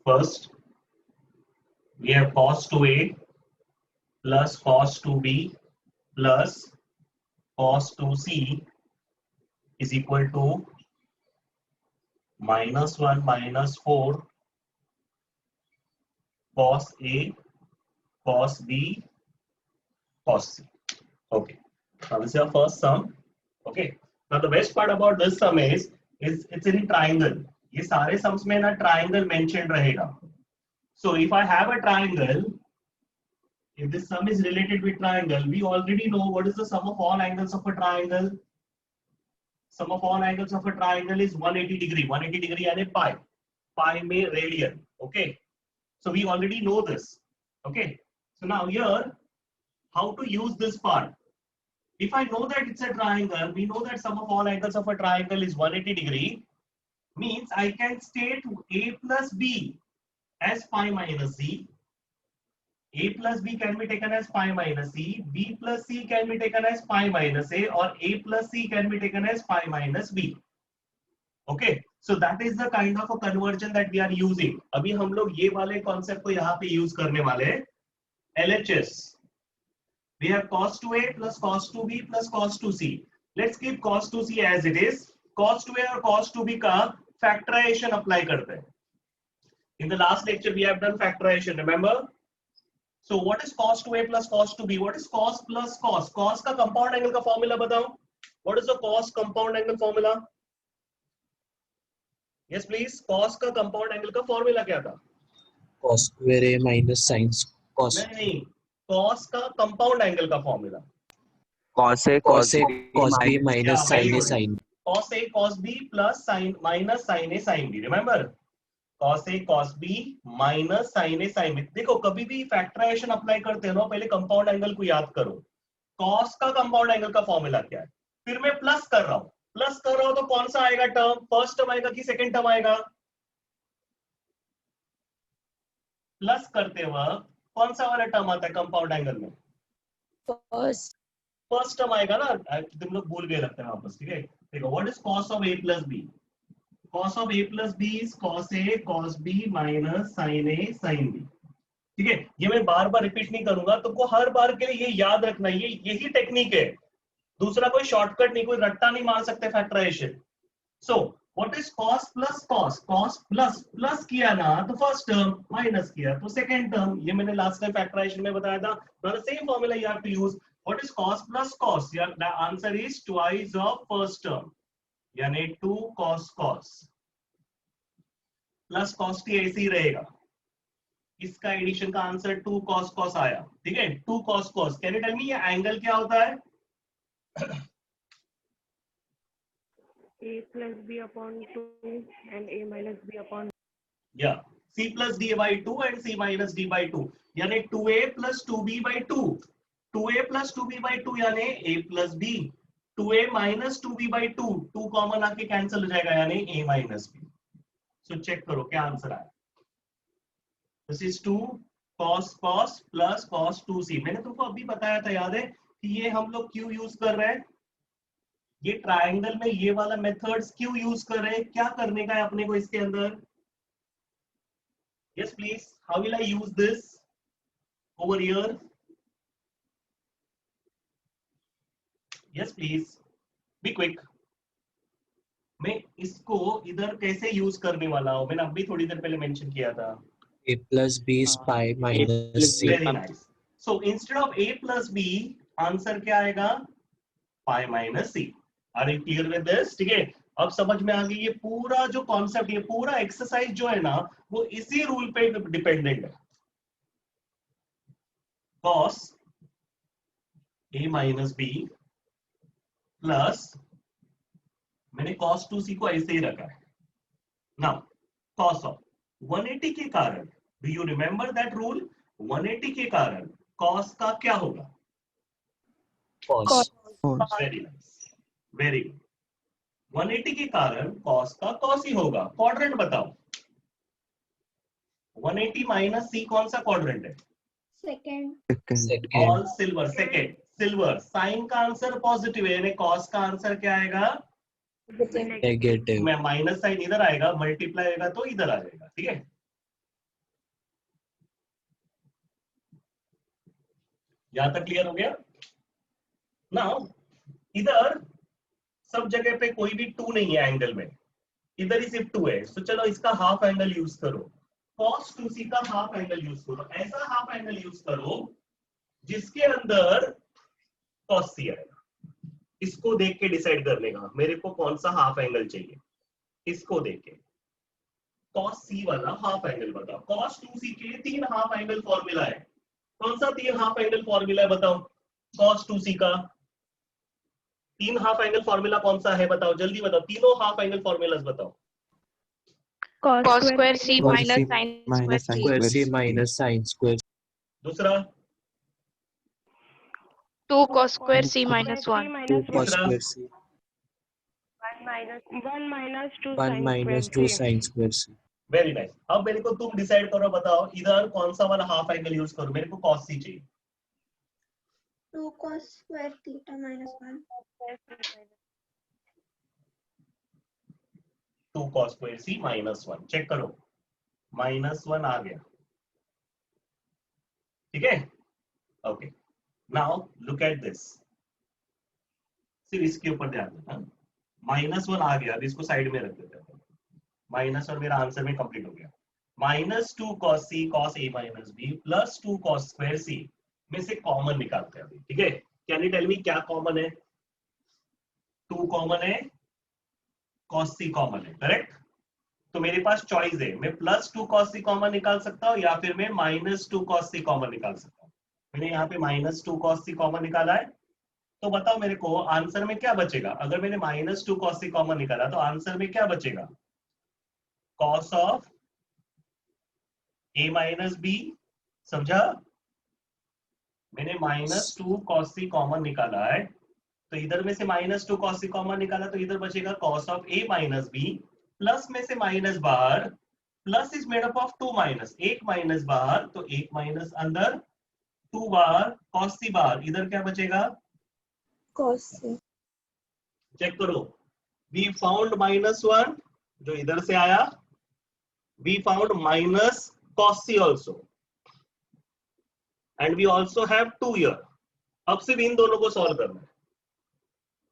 First, we have cos 2a plus cos 2b plus cos 2c is equal to -1 minus 4 cos a cos b cos c. Okay, now this is our first sum. Okay, now the best part about this sum is it's in triangle. ये सारे sums में ना triangle mentioned रहेगा. So if I have a triangle, if this sum is related with triangle, we already know what is the sum of all angles of a triangle. Sum of all angles of a triangle is 180 degree. 180 degree यानी pi. Pi में radian. Okay, so we already know this. Okay, so now here, how to use this part? If I know that it's a triangle, we know that sum of all angles of a triangle is 180 degree, means I can state a plus b as pi minus c. A plus b can be taken as pi minus c, b plus c can be taken as pi minus a, or a plus c can be taken as pi minus b. Okay, so that is the kind of a conversion that we are using. अभी हम लोग ये वाले concept को यहाँ पे use करने वाले हैं. LHS. We have cos 2a plus cos 2b plus cos 2c. Let's keep cos 2c as it is. Cos 2a और cos 2b का factorization apply करते हैं. In the last lecture we have done factorization, remember? So what is cos 2a plus cos 2b? What is cos plus cos? Cos का compound angle का formula बताओ. What is the cos compound angle formula? Yes please. Cos का compound angle का formula क्या था? Cos square a minus sin cos. नहीं. Cos का compound angle का formula. Cos a Cos a cos b minus sin a sin. Cos a cos b plus sin minus sin a sin b. Remember? Cos a cos b minus sin a sin b. देखो कभी भी factorisation apply करते हो ना, पहले compound angle को याद करो. cos का कंपाउंड एंगल का फॉर्मूला क्या है? फिर मैं प्लस कर रहा हूं तो कौन सा आएगा टर्म? फर्स्ट टर्म आएगा कि सेकंड टर्म आएगा? प्लस करते वक्त कौन सा वाला टर्म आता है कंपाउंड एंगल में? फर्स्ट टर्म आएगा ना. तुम लोग भूल गए लगता है वापस. ठीक है, देखो what is cos of a plus b? cos of a plus b is cos a cos b minus sin a sin b. ठीक है, ये मैं बार बार रिपीट नहीं करूंगा, तुमको हर बार के लिए ये याद रखना है. यही टेक्निक है, दूसरा कोई शॉर्टकट नहीं, कोई रट्टा नहीं मार सकते factorization. So what is cos plus cos? cos plus plus किया ना तो फर्स्ट टर्म, माइनस किया तो सेकंड टर्म. ये मैंने लास्ट टाइम फैक्टराइजेशन में बताया था. Now the same formula you have to use. What is cos plus cos? The answer is twice of first term, यानी 2 cos cos plus cos t ऐसे ही रहेगा. इसका एडिशन का आंसर 2 cos cos आया. ठीक है, 2 cos cos. Can you tell me ये angle क्या होता है? a plus b upon 2 and a minus b upon. Yeah, c plus d by 2 and c minus d by 2, यानी 2a plus 2b by 2. 2a plus 2b by 2 यानी a plus b. 2a minus 2b by 2, 2 common आके cancel हो जाएगा, यानी a minus b. So check करो क्या answer आया. This is 2 cos cos plus cos 2c. मैंने तुमको अभी बताया था, याद है कि ये हम लोग क्यों यूज कर रहे हैं? ये ट्रायंगल में ये वाला मेथड्स क्यों यूज कर रहे हैं? क्या करने का है अपने को इसके अंदर? Yes please, how will I use this over here? Yes please, be quick. मैं इसको इधर कैसे यूज करने वाला हूं? मैंने अभी थोड़ी देर पहले मेंशन किया था. A plus b is pi minus c. Very nice. So instead of a plus b, answer क्या आएगा? pi minus c. Are you clear with this? ठीक है, अब समझ में आ गई. ये पूरा जो कॉन्सेप्ट, ये पूरा एक्सरसाइज जो है ना, वो इसी रूल पे डिपेंडेंट है. cos a minus b plus, मैंने cos 2c को ऐसे ही रखा है. नाउ cos ऑफ 180 के कारण, do you remember that rule? 180 के कारण cos का क्या होगा? Cos. Very nice, very good. 180 के कारण cos का cos ही होगा. क्वाड्रेंट बताओ. 180 माइनस c कौन सा क्वाड्रेंट है? Second. All silver. Second silver. Sine का आंसर पॉजिटिव है, यानी cos का आंसर क्या आएगा? Negative. मैं माइनस साइन इधर आएगा, मल्टीप्लाई होगा तो इधर आ जाएगा. ठीक है, यहां तक क्लियर हो गया? नाउ इधर सब जगह पे कोई भी 2 नहीं है एंगल में, इधर ही सिर्फ 2 है, तो चलो इसका हाफ एंगल यूज करो, cos 2c का हाफ एंगल यूज करो, ऐसा हाफ एंगल यूज करो जिसके अंदर cos c आएगा। इसको देख के डिसाइड कर लेगा मेरे को कौन सा हाफ एंगल चाहिए, इसको देख के cos c वाला हाफ एंगल बताओ। cos 2c के लिए 3 हाफ एंगल फॉर्मूला है, कौन सा 3 हाफ एंगल फॉर्मूला है बताओ? cos 2c का 3 हाफ एंगल फॉर्मूला कौन सा है बताओ, जल्दी बताओ, तीनों हाफ एंगल फॉर्मूलाज बताओ। cos square c cos minus c sin minus sin square square c c. minus sin square दूसरा 2 cos square c minus 1. 2 cos तीसरा square c 1 minus 2 1 sin minus square 2 c. sin square c। Very nice. अब मेरे को तुम decide करो, बताओ इधर कौन सा वाला हाफ एंगल यूज करो, मेरे को cos c चाहिए। 2 cos square theta minus 1. 2 cos square c minus 1, check करो -1 आ गया, ठीक है? Okay, now look at this, सिर्फ इसके ऊपर ध्यान देना, -1 आ गया, अब इसको साइड में रख देते हैं, -1 मेरा आंसर में कंप्लीट हो गया। -2 cos c cos a minus b plus 2 cos square c में से कॉमन निकालते हैं अभी, ठीक है? कैन यू टेल मी क्या कॉमन है? 2 कॉमन है, cos c कॉमन है, करेक्ट? तो मेरे पास चॉइस है, मैं +2 cos c कॉमन निकाल सकता हूँ या फिर मैं -2 cos c कॉमन निकाल सकता हूँ। मैंने यहाँ पे -2 cos c कॉमन निकाला है, तो बताओ मेरे को आंसर में क्या बचेगा? अगर मैंने -2 cos c कॉमन निकाला तो आंसर में क्या बचेगा? cos of a minus b, समझा? मैंने -2 cos c कॉमन निकाला है, तो इधर में से -2 cos c कॉमन निकाला तो इधर बचेगा cos of a minus b, plus में से माइनस बाहर, plus is made up of 2 minus, एक माइनस बाहर तो एक माइनस अंदर, 2 बाहर cos c बाहर, इधर क्या बचेगा? Cos c. चेक करो, we found -1 जो इधर से आया, we found minus cos c also and we also have 2 here। अब सिर्फ इन दोनों को सॉल्व करना है,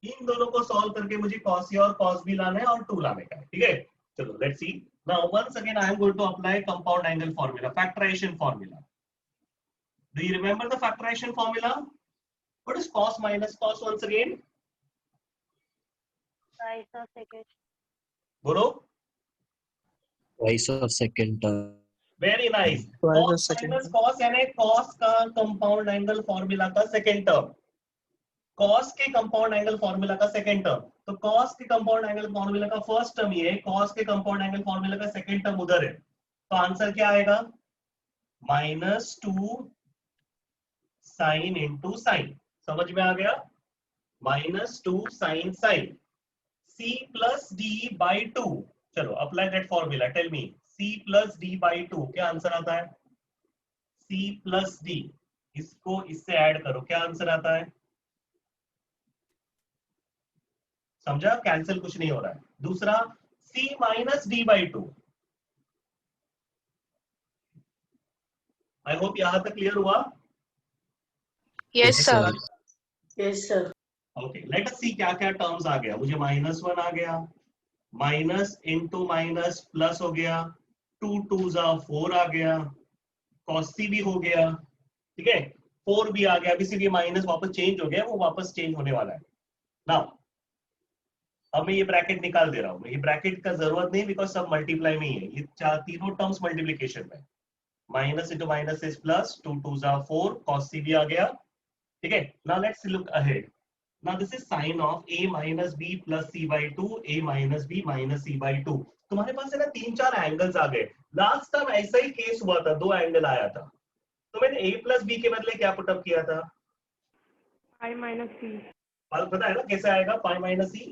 इन दोनों को सॉल्व करके मुझे cos a और cos b लाना है और 2 लाने का है, ठीक है? चलो let's see, now once again I am going to apply compound angle formula, factorization formula. Do you remember the factorization formula? What is cos minus cos once again? बोलो, twice of second term very nice. Twice the cos second minus term. cos यानी cos का compound angle formula का second term, cos के compound angle formula का second term, तो cos के compound angle formula का first term ये है, cos के कंपाउंड एंगल फॉर्मूला का सेकंड टर्म उधर है, तो आंसर क्या आएगा? -2 sin into sin, समझ में आ गया? -2 sin sin c plus d by 2, चलो apply that formula, tell me c plus d by 2 क्या आंसर आता है? c plus d, इसको इससे ऐड करो, क्या आंसर आता है? समझा? कैंसिल कुछ नहीं हो रहा है। दूसरा c minus d by 2, I hope यहां तक क्लियर हुआ? Yes, sir. Yes, sir. Okay, let us see क्या क्या टर्म्स आ गया। मुझे -1 आ गया, माइनस इंटू माइनस प्लस हो गया, 2 2 4 आ गया, cos c भी हो गया, ठीक है, 4 भी आ गया, अभी सिर्फ ये माइनस वापस चेंज हो गया, वो वापस चेंज होने वाला है ना। अब मैं ये ब्रैकेट निकाल दे रहा हूँ, ये ब्रैकेट का जरूरत नहीं बिकॉज सब मल्टीप्लाई में ही है, ये तीनों टर्म्स मल्टीप्लीकेशन में, minus into minus is plus, 2 2 4, cos c भी आ गया, ठीक है। Now let's look ahead, now this is sin of a minus b plus c by 2, a minus b minus c by 2। तुम्हारे पास है ना 3-4 एंगल्स आ गए, last time ऐसा ही case हुआ था, 2 एंगल आया था, तो मैंने a plus b के बदले क्या पुटअप किया था? pi minus c. पता है ना कैसे आएगा? pi minus c।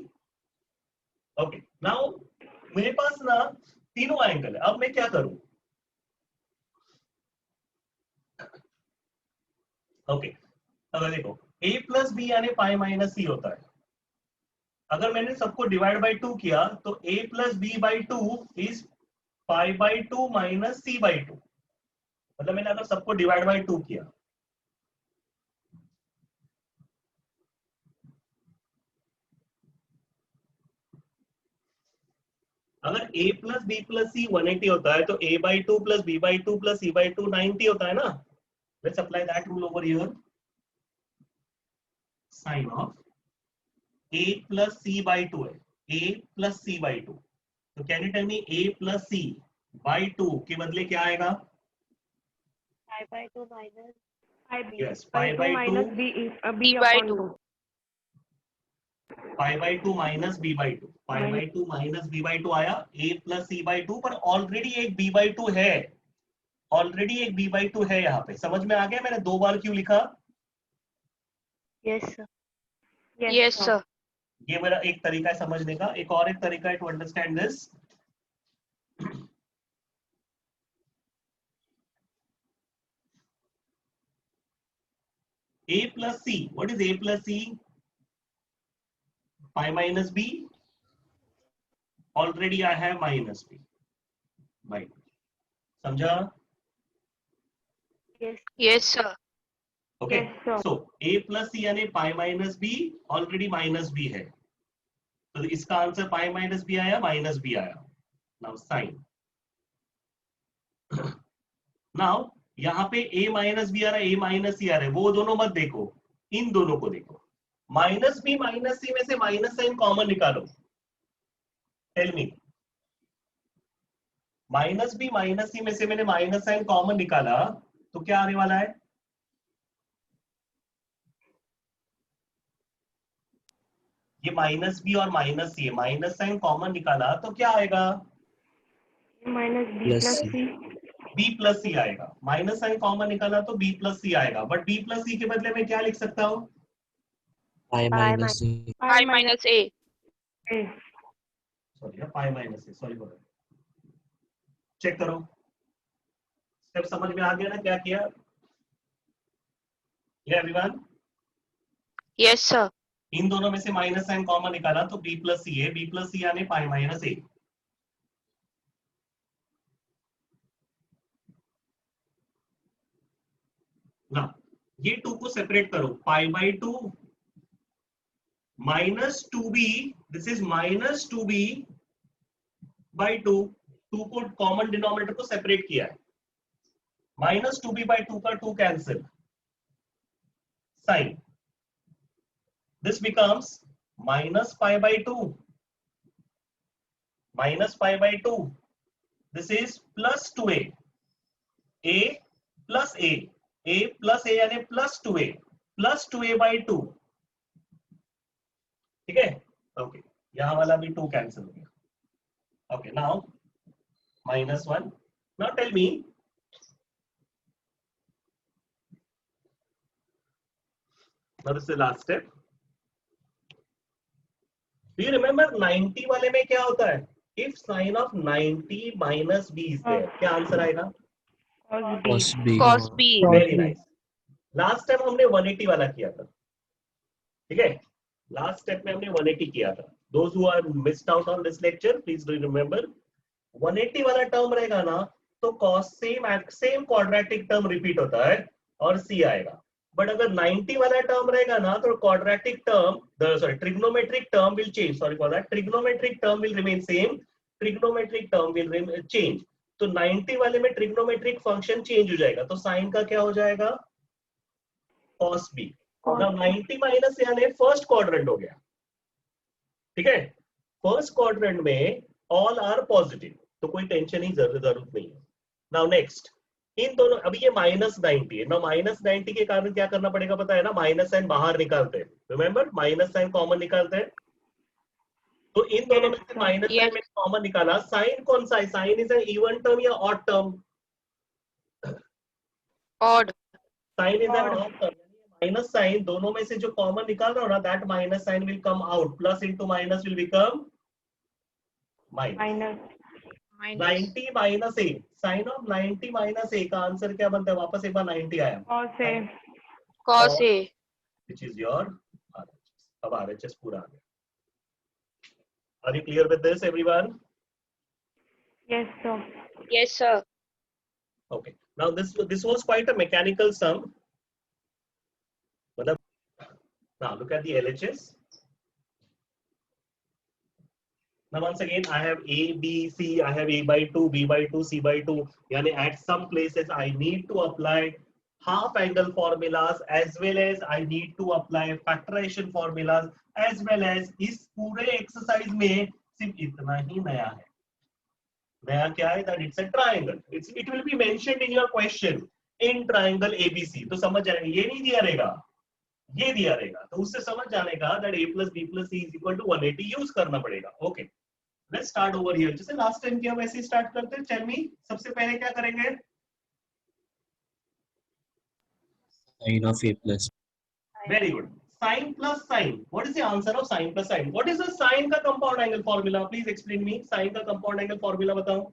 Okay, now मेरे पास ना तीनों एंगल है, अब मैं क्या करूं? ओके, अगर देखो a plus b यानी pi minus c होता है, अगर मैंने सबको डिवाइड बाय 2 किया तो a plus b by 2 is pi by 2 minus c by 2, मतलब मैंने अगर सबको डिवाइड बाय 2 किया अगर a प्लस बी प्लस सी 180 होता है तो a/2 plus b/2 plus c/2 90 होता है ना. Let's apply that rule over here. Sine of a plus c/2 है, a प्लस c/2. तो can you tell me a plus c/2 के बदले क्या आएगा? pi/2 minus Yes, pi/2 minus b b by upon 2. 2. pi/2 minus b/2, pi/2 minus b/2 आया. a plus c/2 पर already एक b/2 है, ऑलरेडी एक b/2 है यहाँ पे. समझ में आ गया मैंने 2 बार क्यों लिखा? Yes, sir. Yes, Yes, sir. ये मेरा एक तरीका है समझने का. एक और एक तरीका है to understand this. a plus c, what is a plus c? Pi minus b. Already I have minus b by 2. समझा? Yes. Yes, sir. Okay. Yes, sir. So a plus c यानी pi minus b, already minus b है. तो इसका answer pi minus b आया, minus b आया. Now sign. Now यहाँ पे a minus b आ रहा है, a minus c आ रहा है. वो दोनों मत देखो, इन दोनों को देखो. माइनस b माइनस c में से माइनस साइन कॉमन निकालो. Tell me. Minus b minus c में से मैंने माइनस साइन कॉमन निकाला तो क्या आने वाला है? ये माइनस b और माइनस c है. माइनस साइन कॉमन निकाला तो क्या आएगा? Minus b Plus plus c. c. b plus c आएगा. माइनस साइन कॉमन निकाला तो b प्लस सी आएगा. बट b प्लस सी के बदले में क्या लिख सकता हूँ? Pi minus c. I minus A. a. Sorry, pi minus C. Sorry बोल. चेक करो. स्टेप समझ में आ गया ना क्या किया? ये एवरीवन. Yes, sir. इन दोनों में से माइनस साइन कॉमन निकाला तो b प्लस सी है. b प्लस सी यानी पाई माइनस ए. ना ये 2 को सेपरेट करो. pi/2 minus 2b, this is minus 2b by 2. 2 को कॉमन डिनोमिनेटर को सेपरेट किया है. माइनस 2b बाई 2 का 2 cancel. Sine this becomes minus pi/2 minus pi/2. This is plus 2a. a plus a, a plus a यानी plus 2a, plus 2a by 2. ठीक है. Okay, यहां वाला भी 2 कैंसिल हो गया. Okay, now -1. Now tell me, now this is the last step. Do you remember 90 वाले में क्या होता है? If sin of 90 minus b is there, क्या आंसर आएगा? Cos b. Cos b. Cos B. Very nice. Last time हमने 180 वाला किया था. ठीक है, लास्ट स्टेप में हमने 180 किया था. Those who are missed out on this lecture, please do remember 180 वाला टर्म रहेगा ना तो cos same quadratic term repeat होता है और c आएगा. बट अगर 90 वाला टर्म रहेगा ना तो quadratic term, trigonometric term will change. Sorry for that, trigonometric term will remain same, trigonometric term will change. तो 90 वाले में ट्रिग्नोमेट्रिक फंक्शन चेंज हो जाएगा तो साइन का क्या हो जाएगा? cos b. Now 90 माइनस यानी फर्स्ट क्वाड्रेंट हो गया. ठीक है, फर्स्ट क्वाड्रेंट में ऑल आर पॉजिटिव तो कोई टेंशन ही जरूरत नहीं है. नाउ नेक्स्ट, इन दोनों, अभी ये -90 है ना. -90 के कारण क्या करना पड़ेगा पता है ना? माइनस साइन बाहर निकालते हैं. रिमेंबर, माइनस साइन कॉमन निकालते हैं. तो इन दोनों में से माइनस साइन में कॉमन निकाला. साइन कौन सा है? Sine is an even term या odd term? Odd. Sine is an odd term. Minus sine दोनों में से जो कॉमन निकाल रहा हो ना, that minus sine will come out. Plus into minus will become minus. Minus. 90 minus a. Sine of 90 minus a का आंसर क्या बनता है? वापस एक बार 90 आया, Cos a. Cos A. which is your RHS. अब RHS पूरा आ गया. Are you clear with this, everyone? Yes, sir. Yes, sir. Okay. Now this was quite a mechanical sum. Now look at the LHS. Now once again I have A, B, C, I have A by 2, B by 2, C by 2. Yani at some places I need to apply half angle formulas as well as I need to apply factorization formulas as well as इस पूरे exercise में सिर्फ इतना ही नया है. नया क्या है? That it's a triangle. It will be mentioned in your question in triangle ABC. तो समझ जाएंगे. ये नहीं दिया रहेगा, ये दिया रहेगा. तो उससे समझ जाने का that A plus B plus C is equal to 180 use करना पड़ेगा. Okay. Let's start over here. जैसे लास्ट टाइम किया वैसे ही स्टार्ट करते हैं. Tell me, सबसे पहले क्या करेंगे? Sin of A plus. Very good. Sin plus sin. What is the answer of sin plus sin? What is the sin का compound angle formula? Please explain me. Sin का compound angle formula बताओ.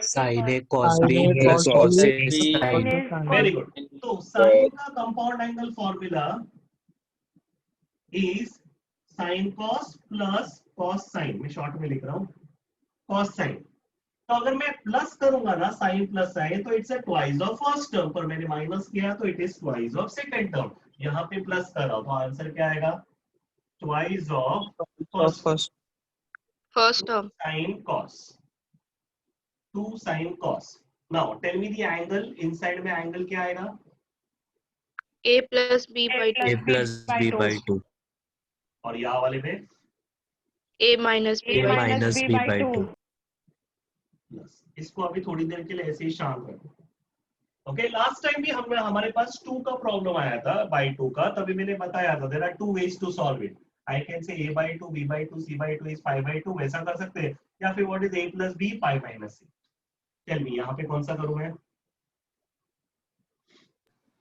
Sin A cos B Sin A plus cos cos A B sin. Very good. तो sin का compound angle formula is sin cos plus cos sin. मैं short में लिख रहा हूँ. Cos sin. तो अगर मैं प्लस करूंगा ना sin प्लस sin तो it's twice of first term, पर मैंने माइनस किया तो it is twice of second term. यहाँ पे प्लस कर रहा हूं तो आंसर क्या आएगा? Twice of first First term. sin cos. 2 sin cos. Now tell me the angle. Inside में एंगल क्या आएगा? A plus B by 2. A plus B by 2. और यहाँ वाले पे A minus B A by 2. minus B by 2. Plus. इसको अभी थोड़ी देर के लिए ऐसे ही शांत रखो. ओके. लास्ट टाइम भी हमारे पास 2 का प्रॉब्लम आया था बाय 2 का. तभी मैंने बताया था there are 2 ways to solve it. I can say A by 2, B by 2, C by 2 is 5 by 2. वैसा कर सकते हैं. या फिर what is A plus B 5 minus C. Tell me यहाँ पे कौन सा करूं मैं?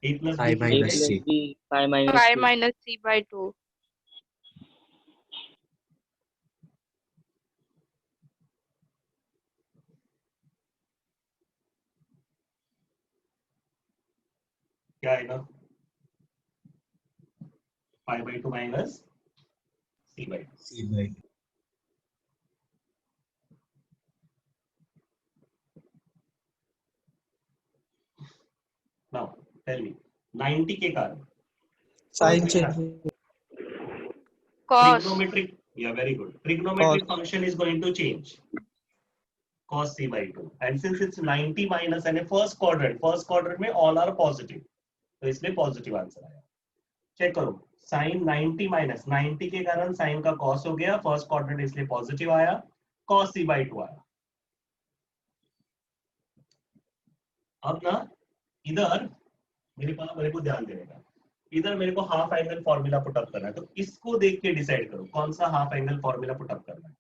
A plus B 5 minus C. 5 minus C by 2. क्या आएगा? 5 by 2 minus C by 2. C by 2. Now tell me 90 के कारण Sin change. Cos. trigonometric, yeah, very good. Trigonometric function is going to change. Cos C by 2. And since it's 90 minus and a first quadrant में all are positive. तो इसलिए positive answer आया. Check करो. sin 90 minus 90 के कारण sin का cos हो गया. फर्स्ट क्वाड्रेंट इसलिए पॉजिटिव आया. cos C by 2 आया. अब ना इधर मेरे को ध्यान देने का. इधर मेरे को हाफ एंगल फॉर्मूला पुटअप करना है. तो इसको देख के डिसाइड करो कौन सा हाफ एंगल फॉर्मूला पुटअप करना है.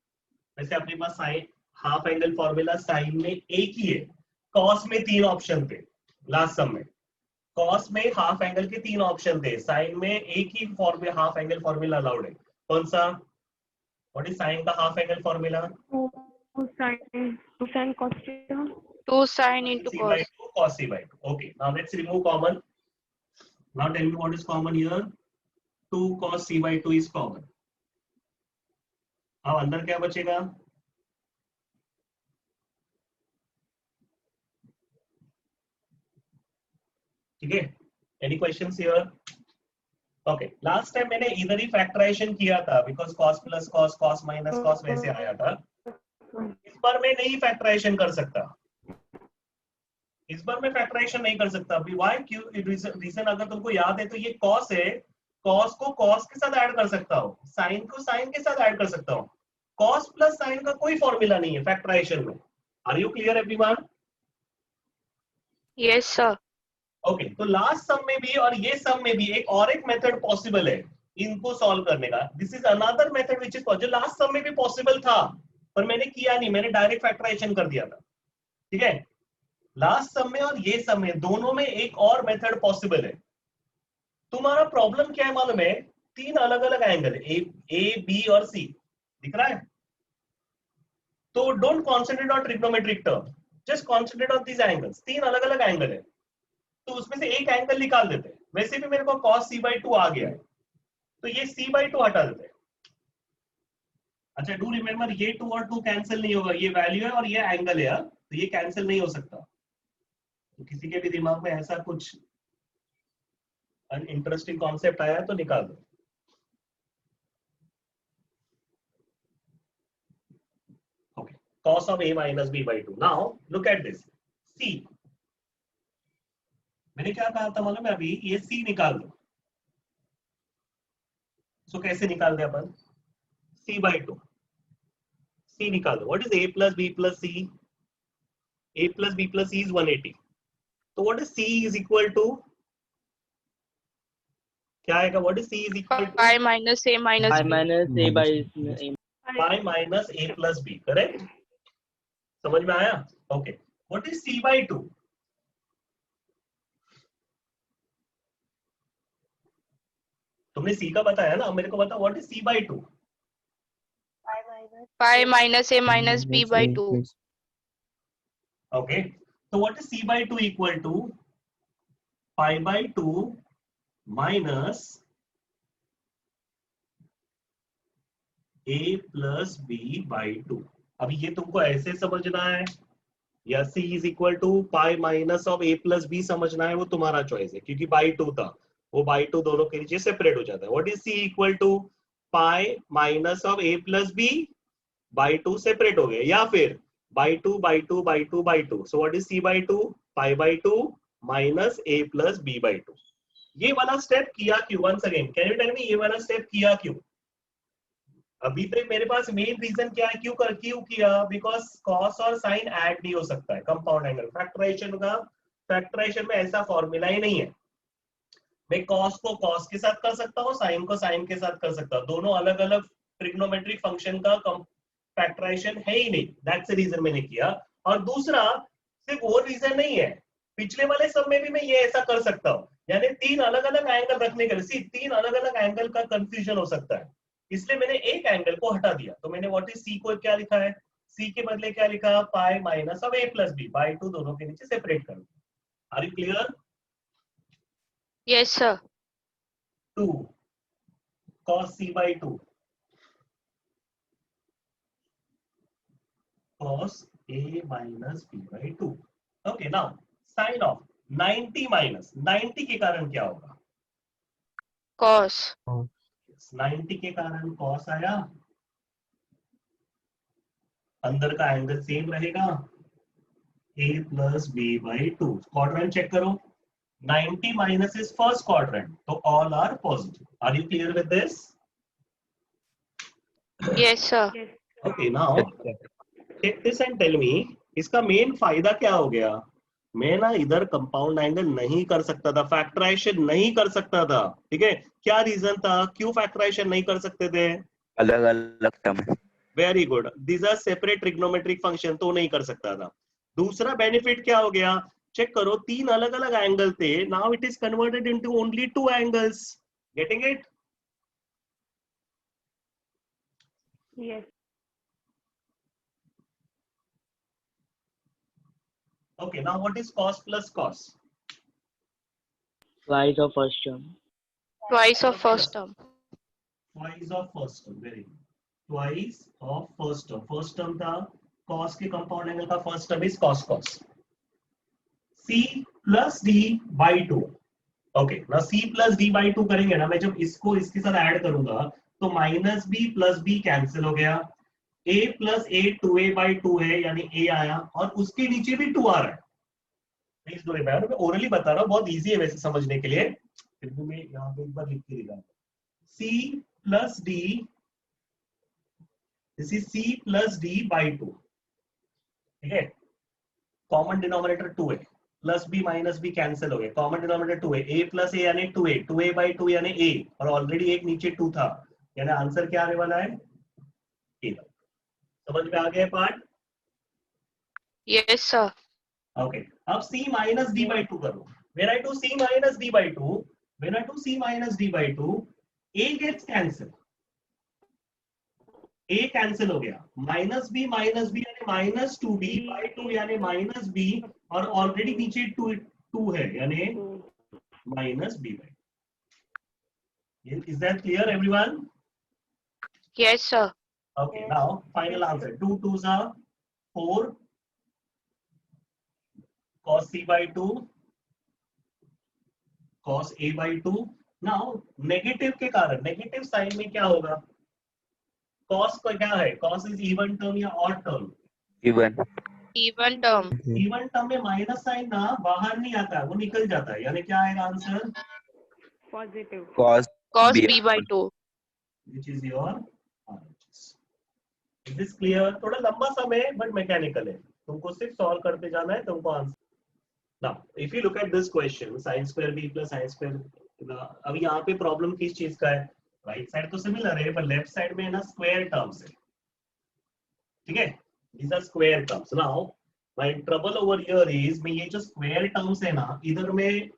वैसे अपने पास sine half angle formula sine में एक ही है. कॉस में 3 ऑप्शन थे. लास्ट सम में कॉस में हाफ एंगल के 3 ऑप्शन थे. साइन में एक ही formula half angle formula allowed है. कौन सा? व्हाट इज साइन का half angle formula? 2 sin cos theta. 2 sin into C by cos. 2 cos C by 2. Okay, now let's remove common. Now tell me what is common here. 2 cos C by 2 is common. अब अंदर क्या बचेगा? ठीक है. Any questions here? Okay. Last time मैंने इधर ही factorisation किया था because cos plus cos, cos minus cos वैसे आया था. इस बार मैं नहीं फैक्टराइजेशन कर सकता. इस बार मैं फैक्टराइजेशन नहीं कर सकता. अभी why? क्यों? रीजन अगर तुमको याद है तो ये cos है. cos को cos के साथ ऐड कर सकता हूँ. sin को sin के साथ ऐड कर सकता हूँ. cos plus sin का कोई फॉर्मूला नहीं है फैक्टराइजेशन में. Are you clear everyone? Yes, sir. Okay. तो लास्ट सम में भी और ये सम में भी एक मेथड पॉसिबल है इनको सॉल्व करने का. This is another method which is जो लास्ट सम में भी पॉसिबल था पर मैंने किया नहीं. मैंने डायरेक्ट फैक्टराइजेशन कर दिया था. ठीक है. लास्ट सम में और ये सम में दोनों में एक और मेथड पॉसिबल है. तुम्हारा प्रॉब्लम क्या है मालूम है? 3 अलग अलग एंगल है. ए बी और सी दिख रहा है. तो don't concentrate on trigonometric term, just concentrate on this angles. 3 अलग अलग एंगल है तो उसमें से एक एंगल निकाल देते हैं. वैसे भी मेरे को cos C by 2 आ गया है तो ये C by 2 हटा देते हैं. अच्छा, डू रिमेम्बर ये 2 और 2 कैंसिल नहीं होगा. ये वैल्यू है और ये एंगल है तो ये कैंसिल नहीं हो सकता. तो किसी के भी दिमाग में ऐसा कुछ इंटरेस्टिंग कॉन्सेप्ट आया है तो निकाल दो. cos of a minus b by 2. Now look at this. C. मैंने क्या कहा था मालूम है अभी, ये c निकाल दो. So कैसे निकाल दे अपन? c by 2. c निकाल दो. What is a plus b plus c? a plus b plus c is 180. So what is c is equal to? क्या आएगा? What is c is equal to? pi minus a minus I b. minus a by a. pi minus a plus b, correct? समझ में आया? Okay. What is c by 2? तुमने c का बताया ना, अब मेरे को बता what is c by 2? Pi minus a minus b by 2. Okay. So what is c by 2 equal to? Pi by 2 minus a plus b by 2. अभी ये तुमको ऐसे समझना है या c is equal to pi minus of a plus b समझना है, वो तुम्हारा चॉइस है, क्योंकि by 2 था, वो by 2 दोनों के नीचे सेपरेट हो जाता है. What is c equal to? Pi minus of a plus b by 2 separate हो गए, या फिर by 2 by 2 by 2 by 2. So what is c by 2? Pi by 2 minus a plus b by 2. ये वाला स्टेप किया क्यों? Once again, can you tell me ये वाला स्टेप किया क्यों? अभी तक मेरे पास मेन रीजन क्या है क्यों किया? बिकॉज कॉस और साइन ऐड नहीं हो सकता है कंपाउंड एंगल. फैक्टराइजेशन में ऐसा फॉर्मूला ही नहीं है. मैं कॉस को कॉस के साथ कर सकता हूँ, साइन को साइन के साथ कर सकता हूँ. दोनों अलग अलग ट्रिग्नोमेट्रिक फंक्शन का फैक्टराइजेशन है ही नहीं. दैट्स द रीजन मैंने किया. और दूसरा सिर्फ वो रीजन नहीं है, पिछले वाले सब में भी मैं ये ऐसा कर सकता हूँ. यानी तीन अलग अलग एंगल रखने के लिए तीन अलग अलग एंगल का कंफ्यूजन हो सकता है, इसलिए मैंने एक एंगल को हटा दिया. तो मैंने व्हाट इज सी को क्या लिखा है? सी के बदले क्या लिखा? Pi minus of A plus B by 2 दोनों के नीचे सेपरेट कर दो. Are you clear? Yes, sir. 2 cos c by 2 cos a minus b by 2. Okay, now sin of 90 minus 90 के कारण क्या होगा? Cos. 90 के कारण cos आया, अंदर का एंगल सेम रहेगा, a plus b by 2. Quadrant check करो. 90 minus is first quadrant, so all are positive. Are you clear with this? Yes, sir. Okay, now take this and tell me इसका main फायदा क्या हो गया? मैं ना इधर कंपाउंड एंगल नहीं कर सकता था, फैक्टराइजेशन नहीं कर सकता था. ठीक है, क्या रीजन था क्यों फैक्टराइजेशन नहीं कर सकते थे? अलग अलग term. Very good. These are separate trigonometric function, तो नहीं कर सकता था. दूसरा बेनिफिट क्या हो गया? चेक करो, तीन अलग अलग एंगल थे, now it is converted into only 2 angles. Getting it? Yes. Okay, now what is cos plus cos? Twice of first term. Twice of first term. Twice of first term. Very good. Twice of first term. First term था cos के compound angle का first term is cos cos. c plus d by 2. Okay, ना c plus d by 2 करेंगे ना, मैं जब इसको इसके साथ ऐड करूंगा तो minus b plus b cancel हो गया. a plus a 2a by 2 है, यानी a आया, और उसके नीचे भी 2 आ रहा है. प्लीज डू रिमेंबर, मैं ओरली बता रहा हूँ, बहुत इजी है वैसे समझने के लिए, फिर भी मैं यहाँ पे एक बार लिख के दिखा. c plus d, this is c plus d by 2. ठीक है, कॉमन डिनोमिनेटर 2 है, plus b minus b cancel हो गए, कॉमन डिनोमिनेटर 2 है, a प्लस a यानी 2a, 2a by 2 यानी a, और ऑलरेडी एक नीचे 2 था, यानी आंसर क्या आने वाला है? a. समझ में आ गया पार्ट? Yes, sir. ओके, अब c minus d by 2 करो. When I do c minus d by 2, when I do c minus d by 2, a gets cancelled. a cancel हो गया, माइनस b यानी माइनस 2b by 2 यानी minus b, और already नीचे 2 है यानी minus b by 2. Is that clear everyone? Yes, sir. Okay, now final answer. 2 2s are 4 cos c by 2 cos a by 2. Now negative के कारण, negative sign में क्या होगा? cos का क्या है? cos इज इवन टर्म या odd term? Even. Even term. Even term में माइनस साइन ना बाहर नहीं आता है, वो निकल जाता है, यानी क्या आएगा answer, Positive. Cos Cos B. B by 2. Which is your RHS. Is this clear? थोड़ा लंबा समय है बट मैकेनिकल है, तुमको सिर्फ सॉल्व करते जाना है, तुमको answer. Now if you look at this question sin square b plus sin square, अब यहाँ पे प्रॉब्लम किस चीज का है, राइट साइड तो सिमिलर है पर लेफ्ट साइड में है ना स्क्वायर टर्म्स है, ठीक है, these are square terms. Now my trouble over here is मैं ये जो square terms है ना, इधर में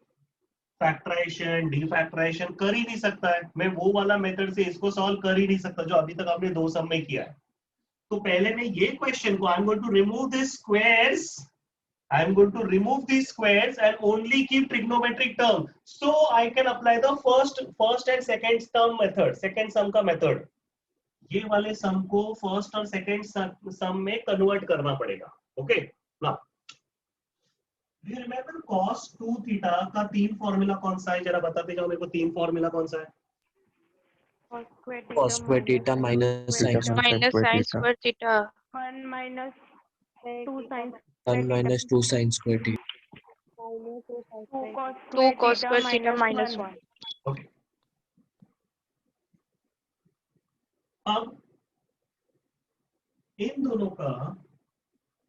फैक्टराइजेशन डिफैक्टराइजेशन कर ही नहीं सकता है, मैं वो वाला मेथड से इसको सॉल्व कर ही नहीं सकता जो अभी तक आपने दो सम में किया है। तो पहले मैं ये क्वेश्चन को I am going to remove this squares, I am going to remove these squares and only keep trigonometric term, so I can apply the first and second term method, second sum का method। ये वाले सम को first और second सम में convert करना पड़ेगा। Okay, now you remember cos 2 theta का तीन फॉर्मूला कौन सा है, जरा बताते जाओ मेरे को, तीन फॉर्मूला कौन सा है? cos square theta minus sin square Minus sin square theta. 1 minus 2 sin 1 minus 2 sin square theta. 2 cos square theta minus 1. Okay, अब इन दोनों का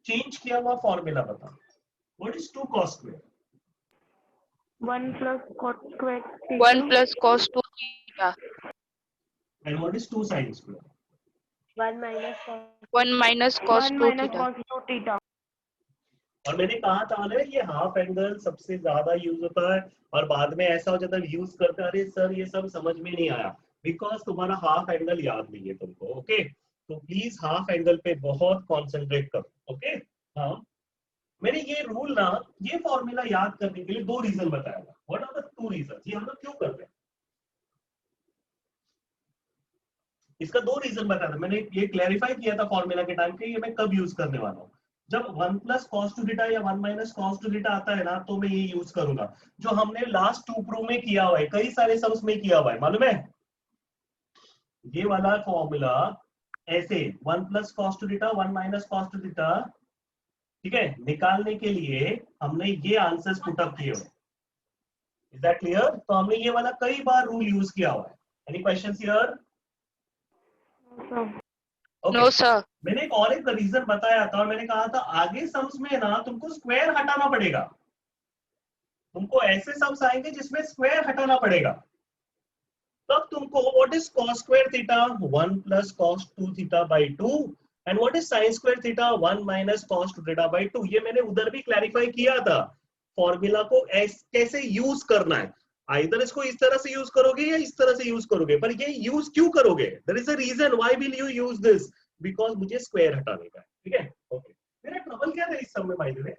चेंज किया हुआ फॉर्मूला बता। What is 2 cos square? 1 plus cos square 1 plus cos 2 theta. And what is 2 sin square? 1 minus cos 2 theta. cos 2 theta. और मैंने कहा था ना ये हाफ एंगल सबसे ज्यादा यूज होता है, और बाद में ऐसा हो जाता है यूज करते अरे सर ये सब समझ में नहीं आया, बिकॉज तुम्हारा हाफ एंगल याद नहीं है तुमको। ओके, तो प्लीज हाफ एंगल पे बहुत कॉन्सेंट्रेट करो। ओके, हाँ, मैंने ये रूल ना, ये फॉर्मूला याद करने के लिए दो रीजन बताया था। What are the two reason? ये हम लोग क्यों करते हैं, इसका दो रीजन बताया था मैंने, ये क्लैरिफाई किया था फॉर्मूला के टाइम पे, ये मैं कब यूज करने वाला हूँ, जब 1 plus cos 2 थीटा या 1 minus cos 2 थीटा आता है ना, तो मैं ये यूज करूंगा जो हमने लास्ट टू प्रूव में किया हुआ है, कई सारे सम्स में किया हुआ है, मालूम है? ये वाला फॉर्मूला ऐसे 1 plus cos 2 theta 1 minus cos 2 theta, ठीक है, निकालने के लिए हमने ये आंसर्स पुट अप किए हुए। Is that clear? तो हमने ये वाला कई बार रूल यूज किया हुआ है। Any questions here? No sir. मैंने एक रीजन बताया था, और मैंने कहा था आगे सम्स में ना तुमको स्क्वायर हटाना पड़ेगा, तुमको ऐसे सम्स आएंगे जिसमें स्क्वायर हटाना पड़ेगा, तब तुमको what is cos square theta 1 plus cos 2 theta by 2 and what is sin square theta 1 minus cos 2 theta by 2। ये मैंने उधर भी क्लैरिफाई किया था, फॉर्मूला को कैसे यूज करना है, आइदर इसको इस तरह से यूज करोगे या इस तरह से यूज करोगे, पर ये यूज क्यों करोगे, there is a reason why will you use this, because मुझे स्क्वायर हटाने का है। ठीक है, ओके, मेरा ट्रबल क्या था इस सब में by the way?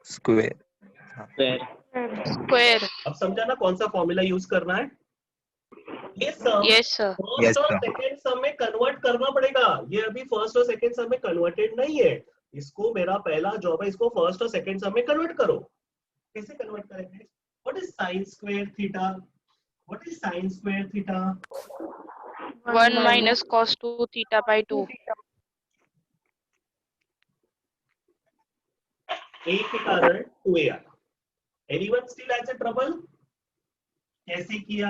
Square. Square. अब समझा ना कौन सा फॉर्मूला यूज करना है? ये सम Yes sir. फर्स्ट और सेकंड सम में कन्वर्ट करना पड़ेगा, ये अभी फर्स्ट और सेकंड सम में कन्वर्टेड नहीं है, इसको मेरा पहला जॉब है, इसको फर्स्ट और सेकंड सम में कन्वर्ट करो। कैसे कन्वर्ट करेंगे? What is sin square theta? What is sin square theta? 1 minus cos 2 theta by 2. a के कारण 2a आया। Anyone still has a trouble? कैसे किया,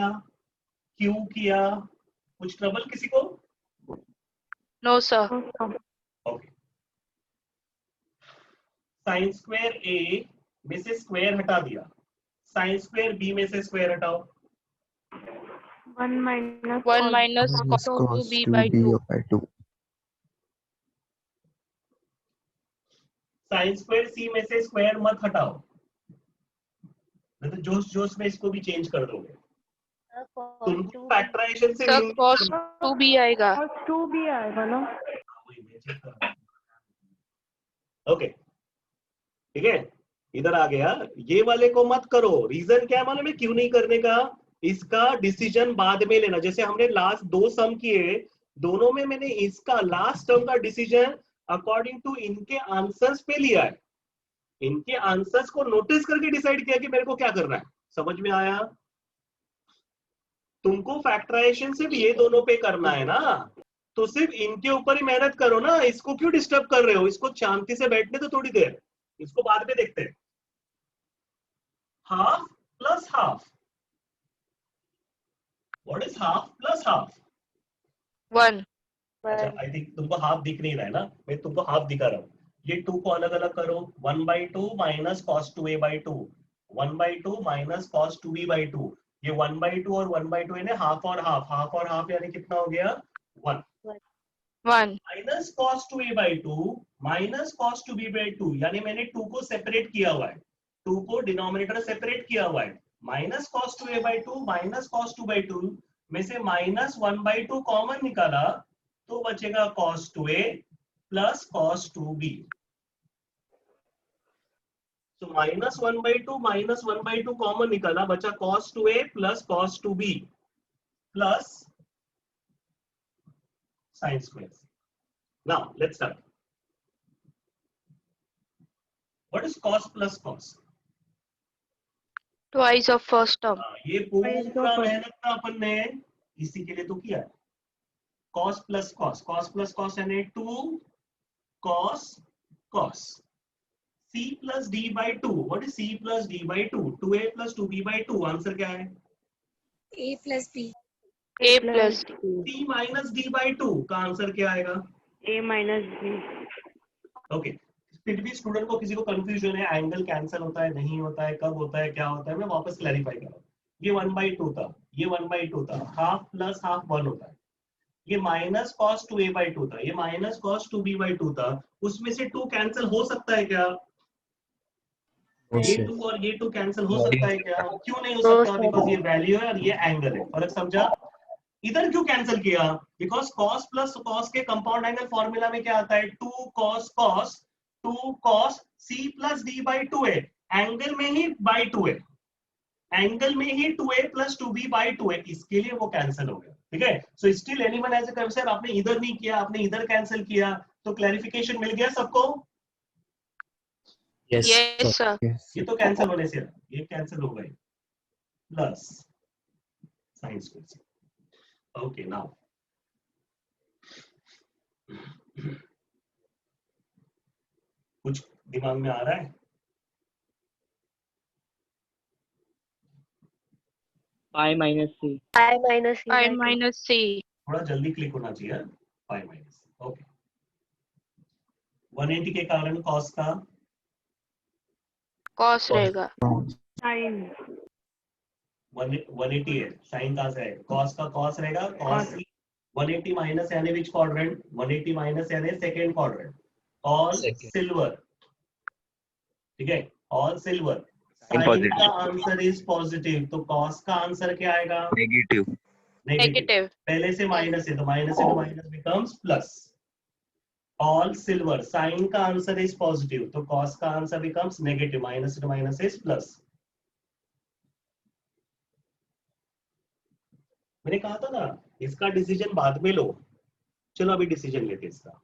क्यों किया, कुछ ट्रबल किसी को? No sir. Okay, sin square a में से स्क्वायर हटा दिया, sin स्क्वायर b में से स्क्वायर हटाओ। 1 minus 1 minus cos 2b by 2. sin square c में से स्क्वायर मत हटाओ, नहीं तो जोश जोश में इसको भी चेंज कर दोगे। तुमको फैक्टराइजेशन से Sir cos 2b आएगा. cos 2 भी आएगा ना? ओके, ठीक है, इधर आ गया, ये वाले को मत करो। रीजन क्या है मालूम है क्यों नहीं करने का? इसका डिसीजन बाद में लेना, जैसे हमने लास्ट दो सम किए, दोनों में मैंने इसका लास्ट टर्म का डिसीजन अकॉर्डिंग टू इनके आंसर्स पे लिया है, इनके आंसर्स को नोटिस करके डिसाइड किया कि मेरे को क्या करना है। समझ में आया? तुमको फैक्टराइजेशन सिर्फ ये दोनों पे करना है ना, तो सिर्फ इनके ऊपर ही मेहनत करो ना, इसको क्यों डिस्टर्ब कर रहे हो? इसको शांति से बैठने तो थोड़ी देर, इसको बाद में देखते हैं। Half plus half, what is half plus half? 1. अच्छा, आई थिंक तुमको हाफ दिख नहीं रहा है ना, मैं तुमको हाफ दिखा रहा हूँ। ये 2 को अलग अलग करो, 1/2 minus cos 2a/2, 1/2 minus cos 2b/2। ये 1/2 और 1/2 यानी हाफ और हाफ, हाफ और हाफ यानी कितना हो गया? 1 1. Minus cos 2a/2 minus cos 2b/2, यानी मैंने 2 को सेपरेट किया हुआ है, 2 को डिनोमिनेटर सेपरेट किया हुआ है। Minus cos 2a/2 minus cos 2/2 में से माइनस 1/2 कॉमन निकाला तो बचेगा cos 2a plus cos 2b। तो माइनस 1/2 कॉमन निकाला, बचा cos 2a plus cos 2b plus sin square। Now let's start. What is cos plus cos? Twice of first term. ये पूरा मेहनत था अपन ने इसी के लिए तो किया है। cos plus cos, cos plus cos यानी 2 cos cos, c plus d by 2। What is c plus d by 2? 2a plus 2b by 2। Answer क्या है? A plus B. A plus D. c minus d by 2 का answer क्या आएगा? A minus B. Okay, फिर भी student को किसी को कंफ्यूजन है, एंगल कैंसिल होता है नहीं होता है, कब होता है क्या होता है, मैं वापस क्लैरिफाई कर रहा हूँ। ये 1/2 था, ये 1/2 था, हाफ प्लस हाफ 1 होता है। ये माइनस cos 2a/2 था, ये माइनस cos 2b/2 था, उसमें से 2 कैंसिल हो सकता है क्या? ये 2 और ये 2 कैंसिल हो सकता है क्या? क्यों नहीं हो सकता? बिकॉज ये वैल्यू है और ये एंगल है। फर्क समझा? इधर क्यों कैंसिल किया? बिकॉज cos प्लस cos के कंपाउंड एंगल फॉर्मूला में क्या आता है? 2 cos cos, 2 cos c plus d by 2a। Angle में ही by 2a, एंगल में ही 2a plus 2b by 2a, इसके लिए वो कैंसिल हो गया। ठीक है, so still anyone as a sir, आपने इधर नहीं किया, आपने इधर कैंसिल किया, तो क्लैरिफिकेशन मिल गया सबको? Yes. Yes, sir. ये तो कैंसिल होने से, ये कैंसिल हो गई, plus sin square। Okay, now कुछ दिमाग में आ रहा है? pi minus c. I minus C. I minus C. थोड़ा जल्दी क्लिक होना चाहिए। Pi minus, okay. 180 के कारण cos का Cos रहेगा। Sin. 180 है, साइन कहां से है? cos का cos रहेगा, cos c। 180 माइनस यानी विच क्वाड्रेंट? 180 माइनस यानी second quadrant, all Second. Silver. ठीक है, ऑल सिल्वर। Sine Positive. का आंसर इज पॉजिटिव, तो cos का आंसर क्या आएगा? Negative. Negative. पहले से माइनस है तो माइनस से minus becomes plus. All silver, sine का आंसर इज पॉजिटिव, तो cos का आंसर बिकम्स नेगेटिव, माइनस से माइनस इज प्लस। मैंने कहा था ना, इसका डिसीजन बाद में लो। चलो अभी डिसीजन लेते हैं इसका।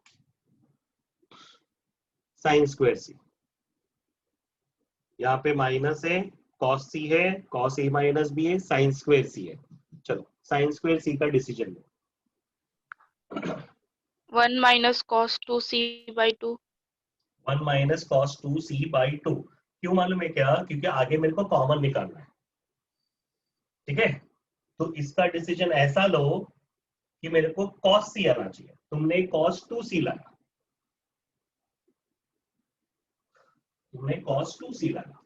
साइन स्क्वायर सी, यहाँ पे माइनस है, cos c है, cos a माइनस b है, साइन स्क्वायर सी है। चलो साइन स्क्वायर सी का decision low. 1 minus cos 2C by 2. 1 minus cos 2c by 2। क्यों मालूम है क्या? क्योंकि आगे मेरे को कॉमन निकालना है। ठीक है, तो इसका डिसीजन ऐसा लो कि मेरे को cos c आना चाहिए। तुमने cos 2c लाया, तुमने cos 2c लाया।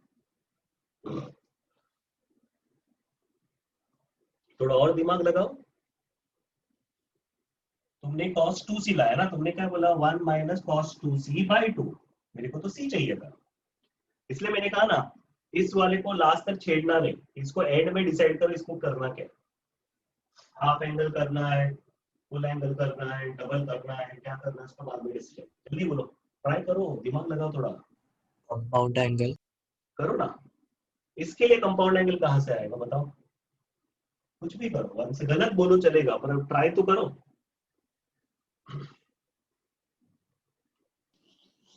थोड़ा और दिमाग लगाओ। तुमने cos 2c लाया ना, तुमने क्या बोला? 1 माइनस cos 2c by 2। मेरे को तो c चाहिए था, इसलिए मैंने कहा ना, इस वाले को लास्ट तक छेड़ना नहीं, इसको एंड में डिसाइड करो इसको करना क्या। हाफ एंगल करना है, फुल एंगल करना है, डबल करना है, क्या करना है, उसका बाद में डिसीजन। जल्दी बोलो, ट्राई करो, दिमाग लगाओ थोड़ा, Compound angle. करो ना। इसके लिए कंपाउंड एंगल कहां से आएगा बताओ? कुछ भी करो, वन से गलत बोलो चलेगा, पर ट्राई तो करो।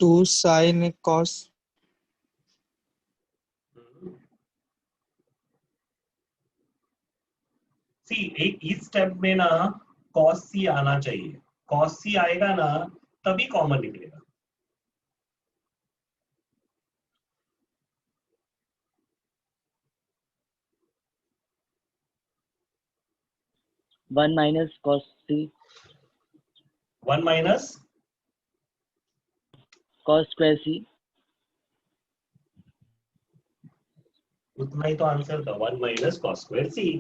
2 sin cos. सी, एक इस स्टेप में ना cos c आना चाहिए, cos c आएगा ना तभी कॉमन निकलेगा। वन माइनस कॉस सी 1 माइनस कॉस स्क्वायर सी। उतना ही तो आंसर था, 1 माइनस कॉस स्क्वायर सी।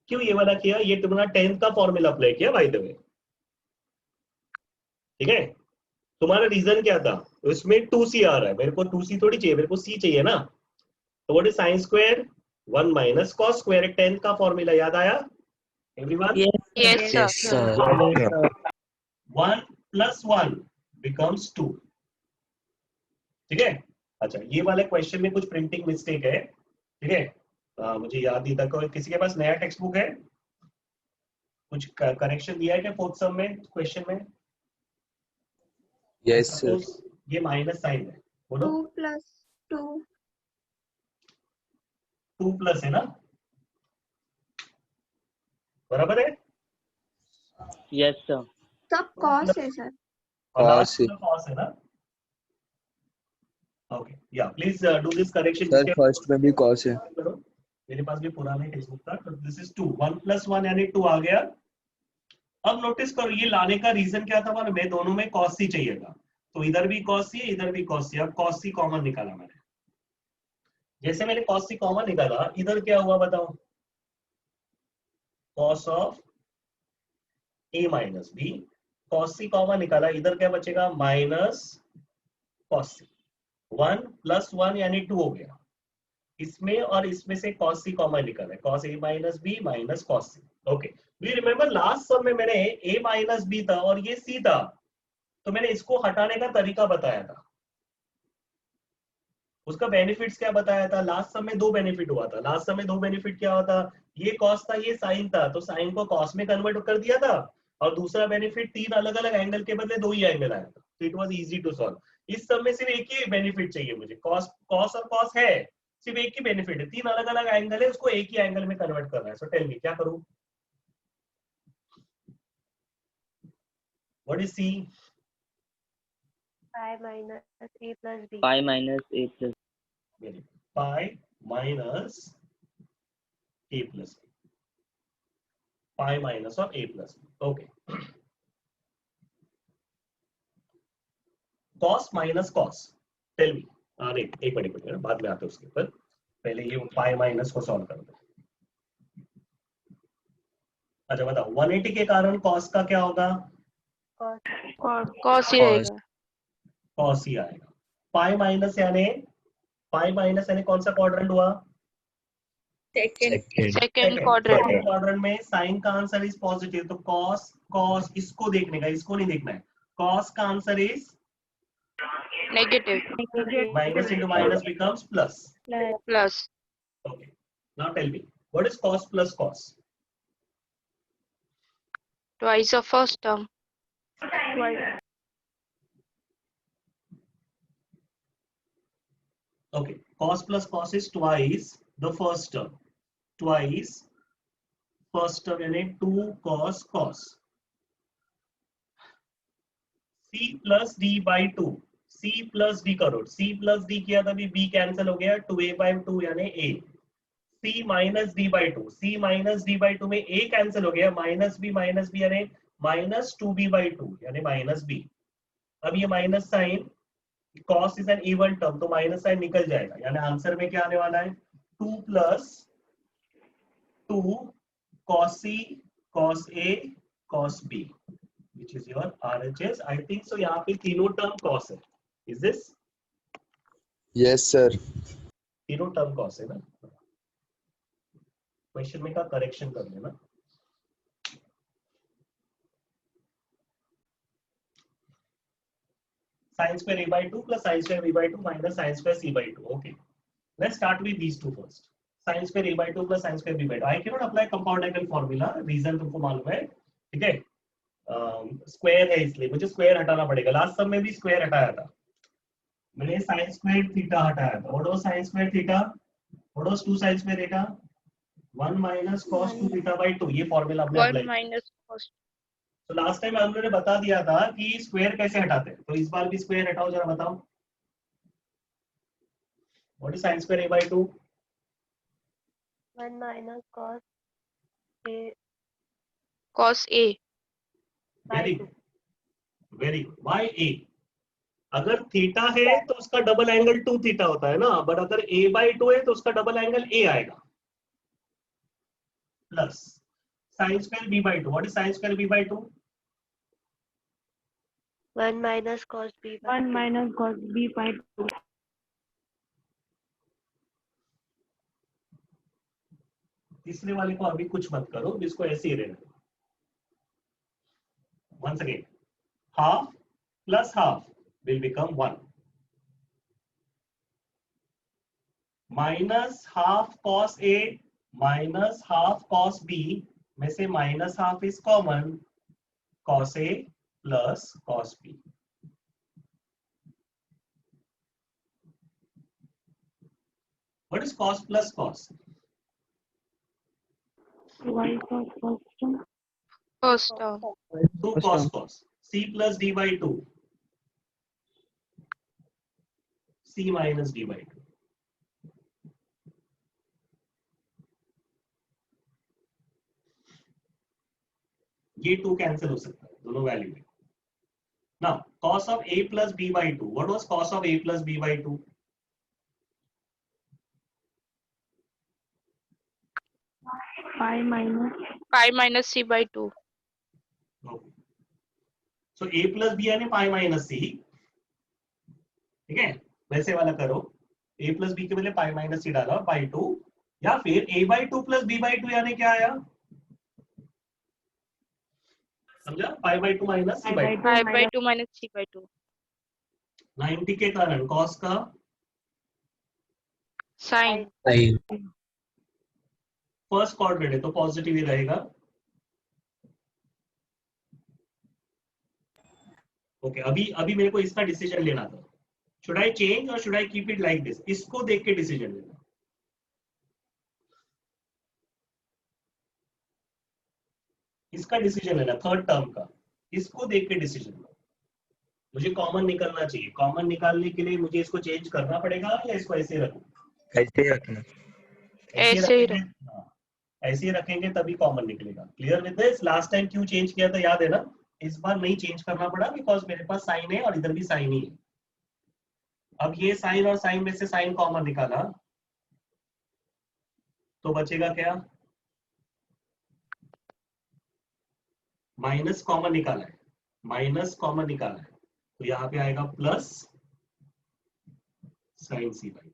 क्यों ये वाला किया? ये तुमने 10th का फॉर्मूला अप्लाई किया बाय द वे, ठीक है। तुम्हारा रीजन क्या था? इसमें 2c आ रहा है, मेरे को 2c थोड़ी चाहिए, मेरे को c चाहिए ना। तो what is sine square? 1 minus cos square. 10th का फॉर्मूला याद आया everyone? Yes, sir. Yes, sir. 1 plus 1 becomes 2, ठीक है। अच्छा, ये वाले क्वेश्चन में कुछ प्रिंटिंग मिस्टेक है, ठीक है। मुझे याद नहीं था। कोई किसी के पास नया टेक्स्ट बुक है? कुछ करेक्शन दिया है क्या फोर्थ सम में क्वेश्चन में? Yes, sir. Suppose ये माइनस साइन है, बोलो। 2 plus 2. 2 प्लस है ना, बराबर है। Yes sir. सब cos है सर. और Cos लास्ट है। में cos है ना। ओके, या please do this correction. Sir first में भी cos है। मेरे पास भी पुराना टेक्स्ट बुक था। तो दिस इज 2, 1 plus 1 यानी 2 आ गया। अब नोटिस करो, ये लाने का रीजन क्या था मालूम है? दोनों में cos c चाहिए था, तो इधर भी cos c है, इधर भी cos c। अब cos c कॉमन निकाला मैंने। जैसे मैंने cos c कॉमन निकाला, इधर क्या हुआ बताओ? cos of a minus b। cos c common निकाला, इधर क्या बचेगा? Minus cos c। 1 plus 1 यानी 2 हो गया। इसमें और इसमें से cos c कॉमन निकाला है, cos a minus b minus cos c। Okay, we remember last sum में मैंने a माइनस b था और ये c था, तो मैंने इसको हटाने का तरीका बताया था। उसका बेनिफिट्स क्या बताया था? लास्ट सम में 2 बेनिफिट हुआ था। लास्ट सम में 2 बेनिफिट क्या होता? ये cos था, ये sin था, तो sin को cos में कन्वर्ट कर दिया था। और दूसरा बेनिफिट 3 अलग अलग एंगल के बदले 2 ही एंगल आया था, तो it was easy to solve. इस सब में सिर्फ एक ही बेनिफिट चाहिए मुझे, cos और cos है, सिर्फ एक ही बेनिफिट है। 3 अलग अलग एंगल है, उसको एक ही एंगल में कन्वर्ट करना है। सो टेल मी क्या करूं? What is c? pi minus a plus b. Pi minus A plus pi minus a plus b, pi minus of a plus b। Okay, cos minus cos, tell me. नहीं, एक minute बाद में आते हैं उसके ऊपर, पहले ये pi माइनस को सॉल्व कर दो। अच्छा बताओ, 180 के कारण cos का क्या होगा? Cos ही रहेगा। cos ही आएगा। pi माइनस यानी कौन सा क्वाड्रेंट हुआ? Second. Second quadrant। Second quadrant में sin का आंसर इज पॉजिटिव, तो cos इसको देखने का, इसको नहीं देखना है। cos का answer is Negative। minus into minus becomes plus। Plus। Okay, now tell me what is cos plus cos? Twice of first term। Okay, cos plus cos is twice the first term, twice first term यानी 2 cos cos। c plus d by 2, c plus d करो, c plus d किया तभी b cancel हो गया, 2a by 2 यानी a। c minus d by 2, c minus d by 2 में a cancel हो गया, माइनस b यानी माइनस 2b by 2 यानी माइनस b। अब ये minus sign, cos is an even term, तो माइनस साइन निकल जाएगा, यानी आंसर में क्या आने वाला है? 2 plus 2 cos c cos a cos b, which is your RHS। I think so यहाँ पे तीनों टर्म cos है। Is this? Yes, sir. तीनों टर्म cos है ना। क्वेश्चन में का करेक्शन कर लेना। sin square a by 2 plus sin square b by 2 minus sin square c by 2। Okay, let's start with these two first। sin square a by 2 plus sin square b by 2। I cannot apply compound angle formula, reason तुमको मालूम है, ठीक है। Square है इसलिए मुझे square हटाना पड़ेगा। लास्ट सम में भी स्क्वायर हटाया था मैंने, sin square थीटा हटाया था। What was sin square theta? What was 2 sin square theta? 1 minus cos 2 theta by 2, ये फॉर्मूला हमने 1 अप्लाई। minus cos. तो लास्ट टाइम हमने बता दिया था कि स्क्वायर कैसे हटाते हैं, तो इस बार भी स्क्वायर हटाओ जरा बताओ। What is sin square a by 2? 1 minus cos A Cos A. by very 2. Good, very good. why a? अगर थीटा है तो उसका डबल एंगल 2 थीटा होता है ना, बट अगर a by 2 है तो उसका डबल एंगल a आएगा। Plus sin square b by 2, what is sin square b by 2? 1 minus cos B by 1 2. minus cos B by 2. तीसरे वाले को अभी कुछ मत करो, इसको ऐसे ही रहने दो। Once again, half plus half will become 1 minus half cos A minus half cos B में से minus half is common, cos A plus cos B। What is cos plus cos? Y cos first term. First term. 2 cos cos, C plus D by 2, C minus D by 2। ये 2 cancel हो सकता है दोनों value में। Now cos of A plus B by 2, what was cos of A plus B by 2? Pi minus Pi minus C by 2. Okay. So A plus B यानी pi minus C, ठीक है, वैसे वाला करो। A plus B के बदले pi minus C डाला by 2, या फिर A by 2 plus B by 2 यानी क्या आया, समझा? pi by 2 minus C by 2। Pi by 2 minus C by 2. 90 के कारण cos का Sin. Sin. फर्स्ट क्वाड्रेंट है तो पॉजिटिव ही रहेगा। ओके, अभी मेरे को इसका डिसीजन लेना था, शुड आई चेंज और should I keep it like this, इसको देख के डिसीजन लेना। इसका डिसीजन लेना थर्ड टर्म का, इसको देख के डिसीजन लो। मुझे कॉमन निकालना चाहिए, कॉमन निकालने के लिए मुझे इसको चेंज करना पड़ेगा या इसको ऐसे रखूं? ऐसे ही रखना। ऐसे ही रखेंगे, हाँ, ऐसे ही रखेंगे तभी कॉमन निकलेगा। Clear with this? Last time क्यों चेंज किया था याद है ना? इस बार नहीं चेंज करना पड़ा बिकॉज मेरे पास साइन है और इधर भी साइन ही है। अब ये साइन और साइन में से साइन कॉमन निकाला तो बचेगा क्या, माइनस कॉमन निकाला है, माइनस कॉमन निकाला है तो यहाँ पे आएगा plus sine C by.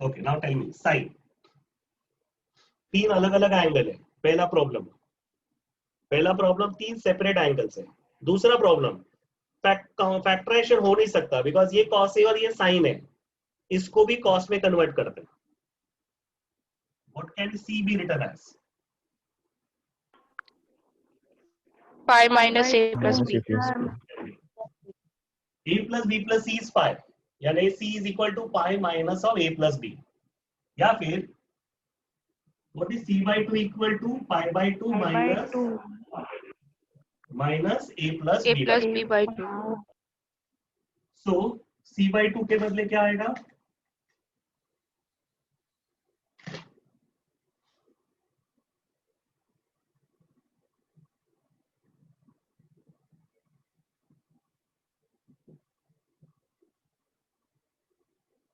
Okay, now tell me sine. तीन अलग अलग एंगल है, पहला प्रॉब्लम 3 सेपरेट एंगल्स है। दूसरा प्रॉब्लम फैक्टराइजेशन हो नहीं सकता बिकॉज ये कॉस है और ये साइन है, इसको भी कॉस में कन्वर्ट करते हैं। What can C be written as? Pi minus A plus B. A plus B plus C is pi, यानी C is equal to pi minus of A plus B, या फिर what is C by 2 equal to pi by 2 minus A plus A B plus by 2. B by 2. So C by 2 के बदले क्या आएगा?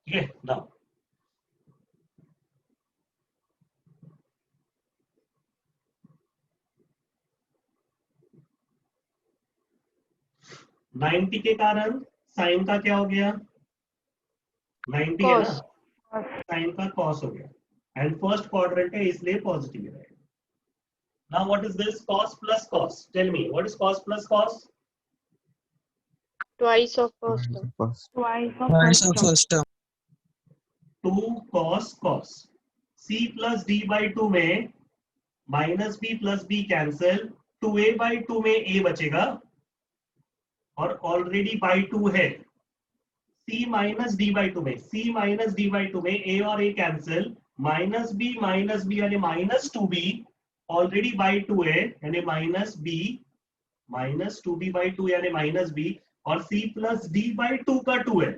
ठीक है, now 90 के कारण साइन का क्या हो गया? 90 है ना, Cos. साइन का कॉस हो गया एंड फर्स्ट क्वाड्रेंट है इसलिए पॉजिटिव रहेगा। Now what is this? Cos plus cos, tell me what is cos plus cos? Twice of first term. Twice of Twice first of term. first term. 2 cos cos। C plus D by 2 में minus B plus B cancel, 2a/2 में a बचेगा और already by 2 है। c minus d/2 में a और a cancel, minus b यानी minus 2b already by 2 है यानी माइनस 2b/2 यानी माइनस b, और c प्लस d/2 का 2 है,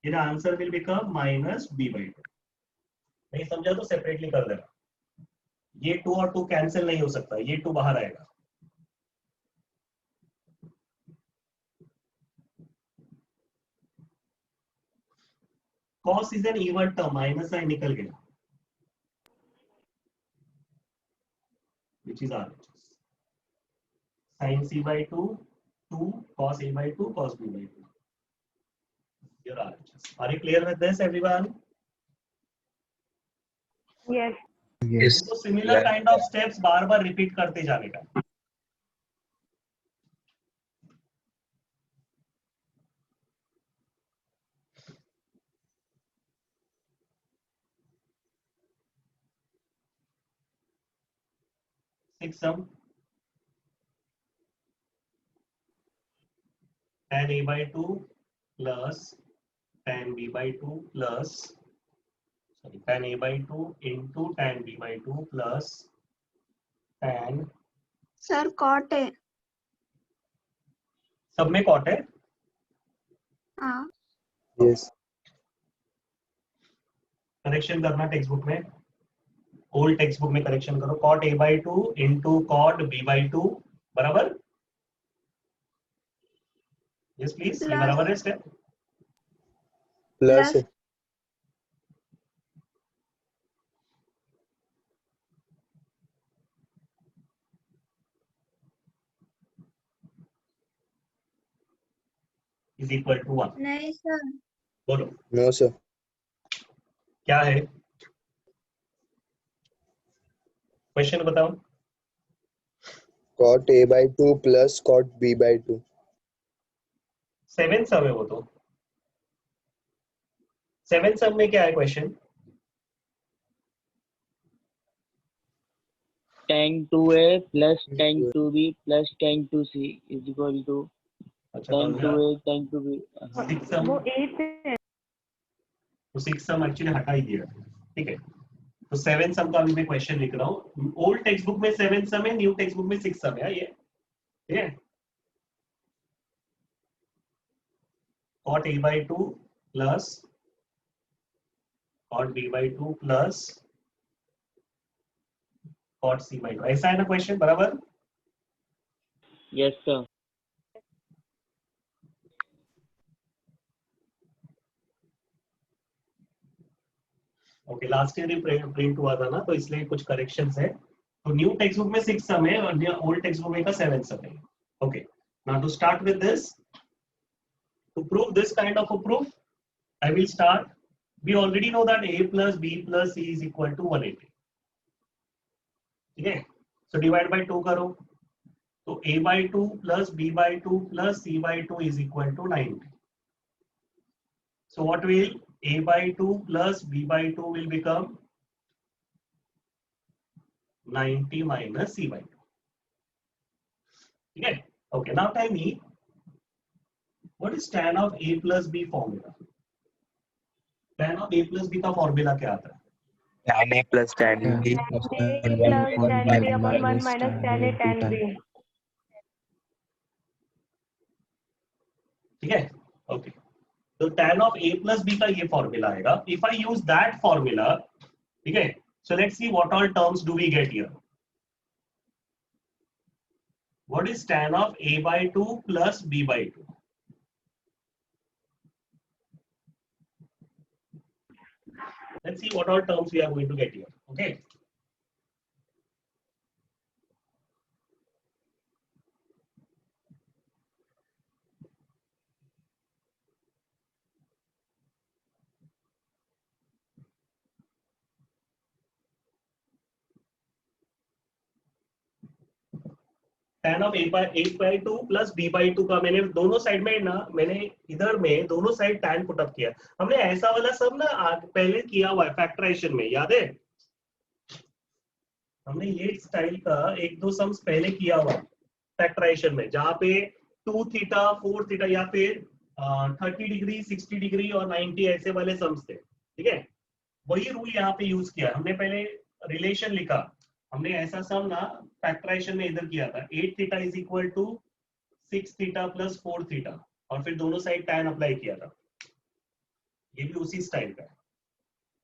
यानी answer will become minus b/2। नहीं समझा तो सेपरेटली कर देना, ये 2 और 2 कैंसिल नहीं हो सकता, ये 2 बाहर आएगा। cos is an even term, minus sign निकल गया, which is RHS. Sin c/2, 2 cos a/2 cos b/2. Your RHS. Are you clear with this, everyone? Yes. Yes. तो similar kind of steps bar bar repeat करते जाने का। Six sum tan a/2 plus tan b/2 plus tan a/2 into tan b/2 plus tan, sir cot है। सब में cot है। हाँ Yes. Correction करना टेक्स्ट बुक में, ओल्ड टेक्स्ट बुक में करेक्शन करो, cot a/2 into cot b/2 बराबर। यस प्लीज, ये बराबर है step. Plus is equal to 1। नहीं सर। बोलो no sir. क्या है क्वेश्चन, बताओ। Cot a/2 plus cot b/2. 7 sum है वो तो। 7 सम में क्या है question? tan 2a plus tan 2b plus tan 2c is equal to tan 2a tan 2b. 6 सम, वो 8 है। तो 6 सम एक्चुअली हटा ही दिया, ठीक है। तो 7 सम का अभी मैं क्वेश्चन लिख रहा हूँ। ओल्ड टेक्स्ट बुक में 7 सम है, न्यू टेक्स्ट बुक में 6 सम है, ये ठीक है। cot a/2 plus cot b/2 plus cot c/2, ऐसा है ना क्वेश्चन, बराबर। Yes sir. Okay, last year ही प्रिंट हुआ था ना, तो इसलिए कुछ करेक्शंस है। तो न्यू टेक्स्ट बुक में 6 सम है और ओल्ड टेक्स्ट बुक में का 7 सम है। Okay, now to start with this, to prove this kind of a proof, I will start. We already know that a plus b plus c is equal to 180. ठीक है, so divide by 2 करो, तो a/2 plus b/2 plus c/2 is equal to 90. So what will a/2 plus b/2 will become 90 minus c/2. ठीक है, okay, now tell me what is tan of a plus b formula? tan of a plus b का formula क्या आता है? tan a plus tan b. A plus tan b upon 1 minus tan a tan b. ठीक है, okay. तो tan of a plus b का ये formula आएगा। If I use that formula, ठीक है, so let's see what all terms do we get here. What is tan of a/2 plus b/2? Let's see what all terms we are going to get here. Okay. tan of a/2 plus b/2 का मैंने दोनों side में ना, मैंने इधर में दोनों side tan put up किया। हमने ऐसा वाला सब ना पहले किया हुआ है फैक्टराइजेशन में, याद है? हमने ये स्टाइल का 1-2 सम्स पहले किया हुआ, फैक्टराइजेशन में, जहां पे 2 थीटा 4 थीटा या फिर 30 डिग्री 60 डिग्री और 90 ऐसे वाले सम्स थे, ठीक है। वही रूल यहाँ पे यूज किया हमने। पहले रिलेशन लिखा हमने, ऐसा सम ना फैक्टराइजेशन में इधर किया था, 8 theta is equal to 6 theta plus 4 theta, और फिर दोनों साइड tan अप्लाई किया था। ये भी उसी स्टाइल का है।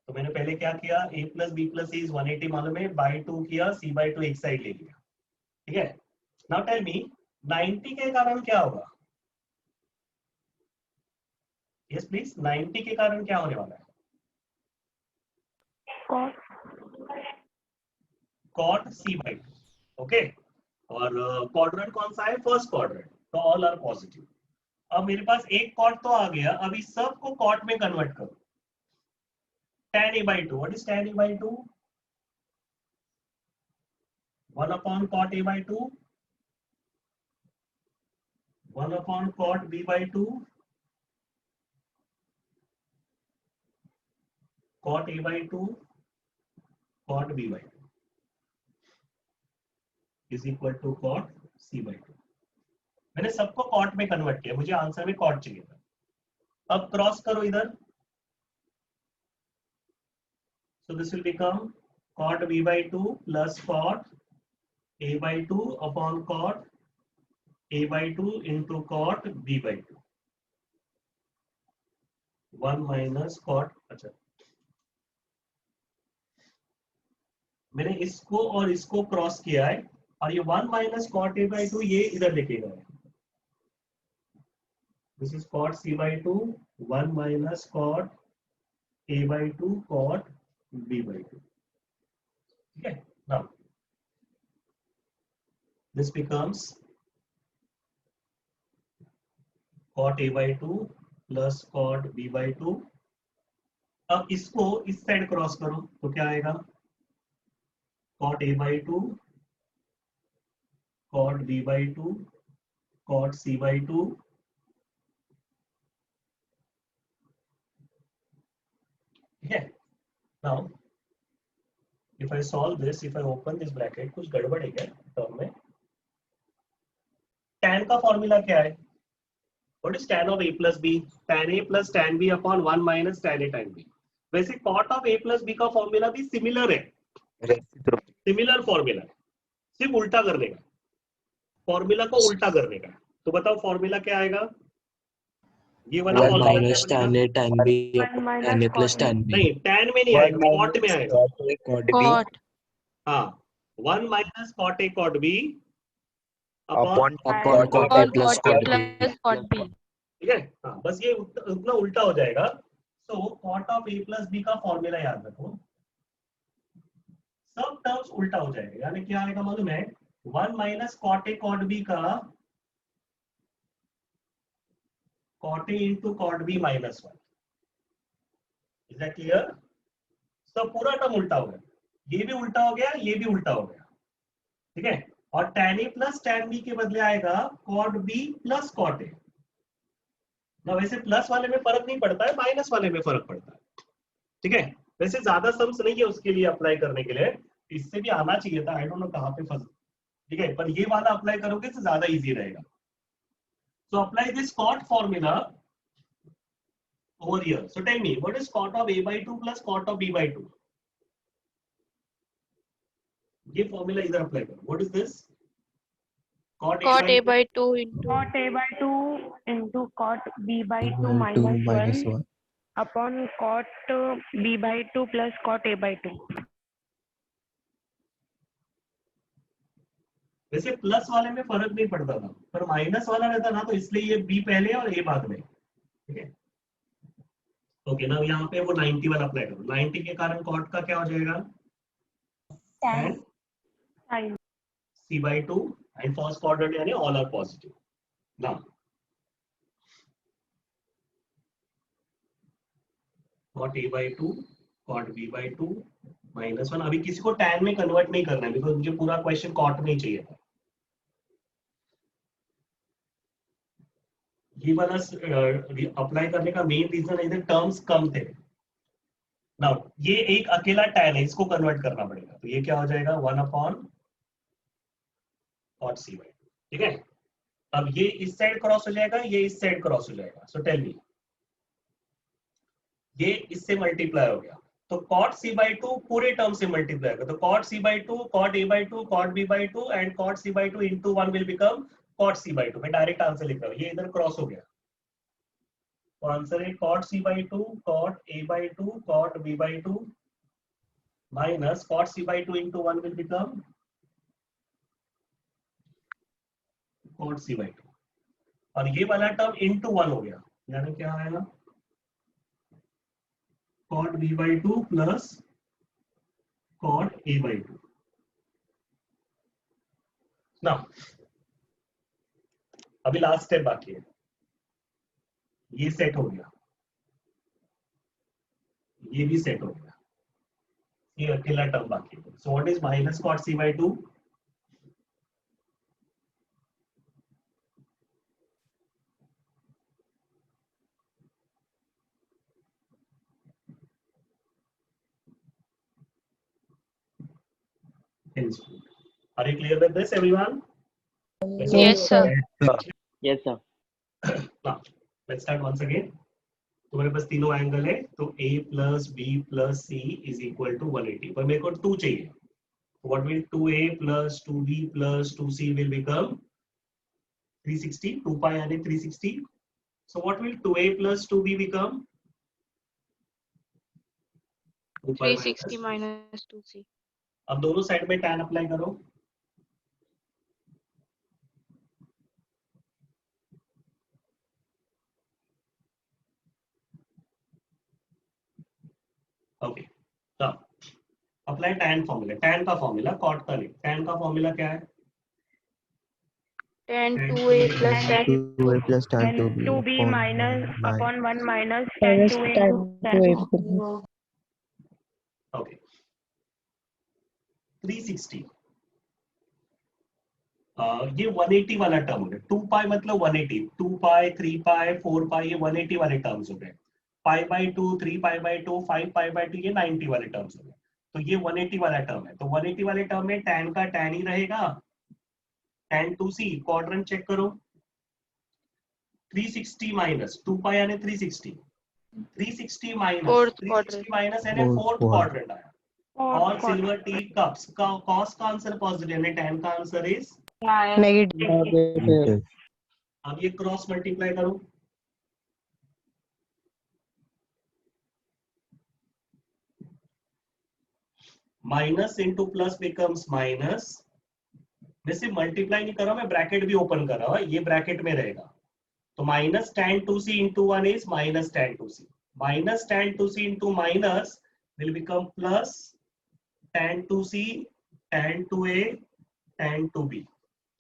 तो मैंने पहले क्या किया, a plus B plus C is 180 मालूम है, बाई 2 किया, c बाई 2 एक साइड ले लिया, ठीक है। नाउ टेल मी 90 के कारण क्या होगा? यस प्लीज, 90 के कारण क्या होने वाला है? Cot c by 2, okay. और क्वाड्रेंट कौन सा है? फर्स्ट क्वाड्रेंट, तो ऑल आर पॉजिटिव। अब मेरे पास एक कॉट तो आ गया, अब इस सब को कॉट में कन्वर्ट करो। tan a by 2, what is tan a by 2? 1 upon cot a by 2, 1 upon cot b by 2, cot a by 2, cot b by 2 is equal to cot c by 2। मैंने सबको कॉट में convert किया, मुझे answer में cot चाहिए था। अब cross करो इधर, so this will become cot b by 2 plus cot a by 2 upon cot a by 2 into cot b by 2, 1 minus cot। अच्छा, मैंने इसको और इसको क्रॉस किया है, और ये 1 minus cot a by 2 ये इधर लेके गए। This is cot c by 2, 1 minus cot a by 2 cot b by 2, ठीक है। Now this becomes cot a by 2 plus cot b by 2। अब इसको इस साइड क्रॉस करो तो क्या आएगा? cot a by 2, cot b by 2, cot c by 2, ठीक है। Now if I solve this, if I open this bracket, कुछ गड़बड़ है क्या टर्म में? tan का फॉर्मूला क्या है? What is tan of a plus b? Tan a plus tan b upon 1 minus tan a tan b। वैसे cot of a plus b का फॉर्मूला भी सिमिलर है, सिमिलर फॉर्मूला है, सिर्फ उल्टा करने का, फॉर्मूला को उल्टा करने का। तो बताओ फॉर्मूला क्या आएगा? ये वाला 1 minus tan a tan b tan a plus tan b। नहीं, tan में नहीं आएगा, cot में आएगा। Cot. हाँ, 1 minus cot a cot b upon Cot cot a plus cot b। plus cot b. ठीक है। हाँ, बस ये उतना उल्टा हो जाएगा। सो cot of a plus b का फॉर्मूला याद रखो, सब टर्म्स उल्टा हो जाएगा। यानी क्या आएगा मालूम है? 1 minus cot a cot b का cot a into cot b minus 1। Is that clear? सब पूरा टर्म उल्टा हो गया, ये भी उल्टा हो गया, ये भी उल्टा हो गया, ठीक है। और tan a plus tan b के बदले आएगा cot b plus cot a। ना वैसे प्लस वाले में फर्क नहीं पड़ता है, माइनस वाले में फर्क पड़ता है, ठीक है। वैसे ज्यादा सम्स नहीं है उसके लिए अप्लाई करने के लिए, इससे भी आना चाहिए था, आई डोंट नो कहाँ पे फंस, ठीक है। पर ये वाला अप्लाई करोगे तो ज्यादा इजी रहेगा। So apply this cot formula over here। So tell me, what is cot of a by 2 plus cot of b by 2? ये फॉर्मूला इधर अप्लाई करो। What is this? Cot a by 2 into Cot a by 2 into cot b by 2 2 minus minus 1 1 upon cot b by 2 plus cot a by 2। वैसे plus वाले में फर्क नहीं पड़ता था, पर माइनस वाला रहता ना, तो इसलिए ये b पहले और a बाद में, ठीक है। ओके, ना यहाँ पे वो 90 वाला अप्लाई करो। 90 के कारण कॉट का क्या हो जाएगा? tan Sin c by 2 and first quadrant यानी all are positive. Now cot a by 2 cot b by 2 minus 1। अभी किसी को tan में कन्वर्ट नहीं करना है, बिकॉज मुझे पूरा क्वेश्चन cot में ही चाहिए था। ये वाला अप्लाई करने का मेन रीजन इधर टर्म्स कम थे। नाउ ये एक अकेला tan है, इसको कन्वर्ट करना पड़ेगा, तो ये क्या हो जाएगा? 1 upon cot c by 2। ठीक है, अब ये इस साइड क्रॉस हो जाएगा, ये इस साइड क्रॉस हो जाएगा, सो टेल मी, ये इससे मल्टीप्लाई हो गया, तो cot c by 2 पूरे टर्म से मल्टीप्लाई होगा, तो cot c by 2, cot a by 2, cot b by 2 and cot c by 2 into 1 will become cot c by 2। मैं डायरेक्ट आंसर लिख रहा हूँ, ये इधर क्रॉस हो गया, तो आंसर है cot c by 2, cot a by 2, cot b by 2 minus cot c by 2 into 1 will become cot c by 2, और ये वाला टर्म into 1 हो गया, यानी क्या आएगा cot b by 2 plus cot a by 2। ना अभी लास्ट स्टेप बाकी है, ये सेट हो गया, ये भी सेट हो गया, ये अकेला टर्म बाकी है, सो what is minus cot c by 2, Are you clear with this, everyone? Yes, sir. Yes, sir. Now, let's start once again. तुम्हारे पास तीनों एंगल है, तो a plus b plus c is equal to 180, पर मेरे को 2 चाहिए, what will 2a plus 2b plus 2c will become 360, 2 pi यानी 360, so what will 2a plus 2b become 2 pi 360 minus 2c. अब दोनों साइड में tan अप्लाई करो, okay, तो अप्लाई tan फॉर्मूला, tan का फॉर्मूला cot का नहीं, tan का फॉर्मूला क्या है, Tan 2a plus tan 2a plus tan 2b 2b upon minus 1 upon 1 minus tan 2a into tan. Okay 360, ये 180 वाला टर्म हो गया, 2 पाई मतलब 180, 2 पाई 3 पाई 4 पाई ये 180 वाले टर्म्स हो गए, pi by 2, 3 pi by 2, 5 pi by 2 ये 90 वाले टर्म्स हो गए, तो ये 180 वाला टर्म है, तो 180 वाले टर्म में tan का tan ही रहेगा, tan 2c क्वाड्रेंट चेक करो, 360 माइनस 2 पाई यानी 360, 360 माइनस Fourth 360 quadrant. माइनस यानी Fourth फोर्थ quadrant. क्वाड्रेंट आया, ऑल सिल्वर टी कप्स का cos का आंसर पॉजिटिव यानी tan का आंसर इज, negative. अब ये क्रॉस मल्टीप्लाई करो, minus into plus becomes minus, मैं सिर्फ मल्टीप्लाई नहीं कर रहा, मैं ब्रैकेट भी ओपन कर रहा हूं, ये ब्रैकेट में रहेगा, तो minus tan 2c into 1 is minus tan 2c, minus tan 2c into minus will become plus tan 2c tan 2a tan 2b,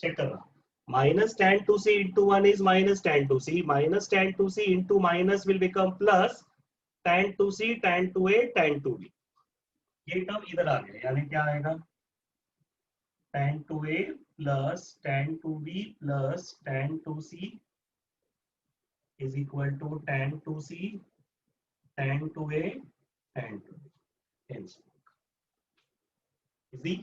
check कर रहा, minus tan 2c into 1 is minus tan 2c, minus tan 2c into minus will become plus tan 2c tan 2a tan 2b, ये term इधर आ गया, यानी क्या आएगा tan 2a plus tan 2b plus tan 2c is equal to tan 2c tan 2a tan 2b, hence easy।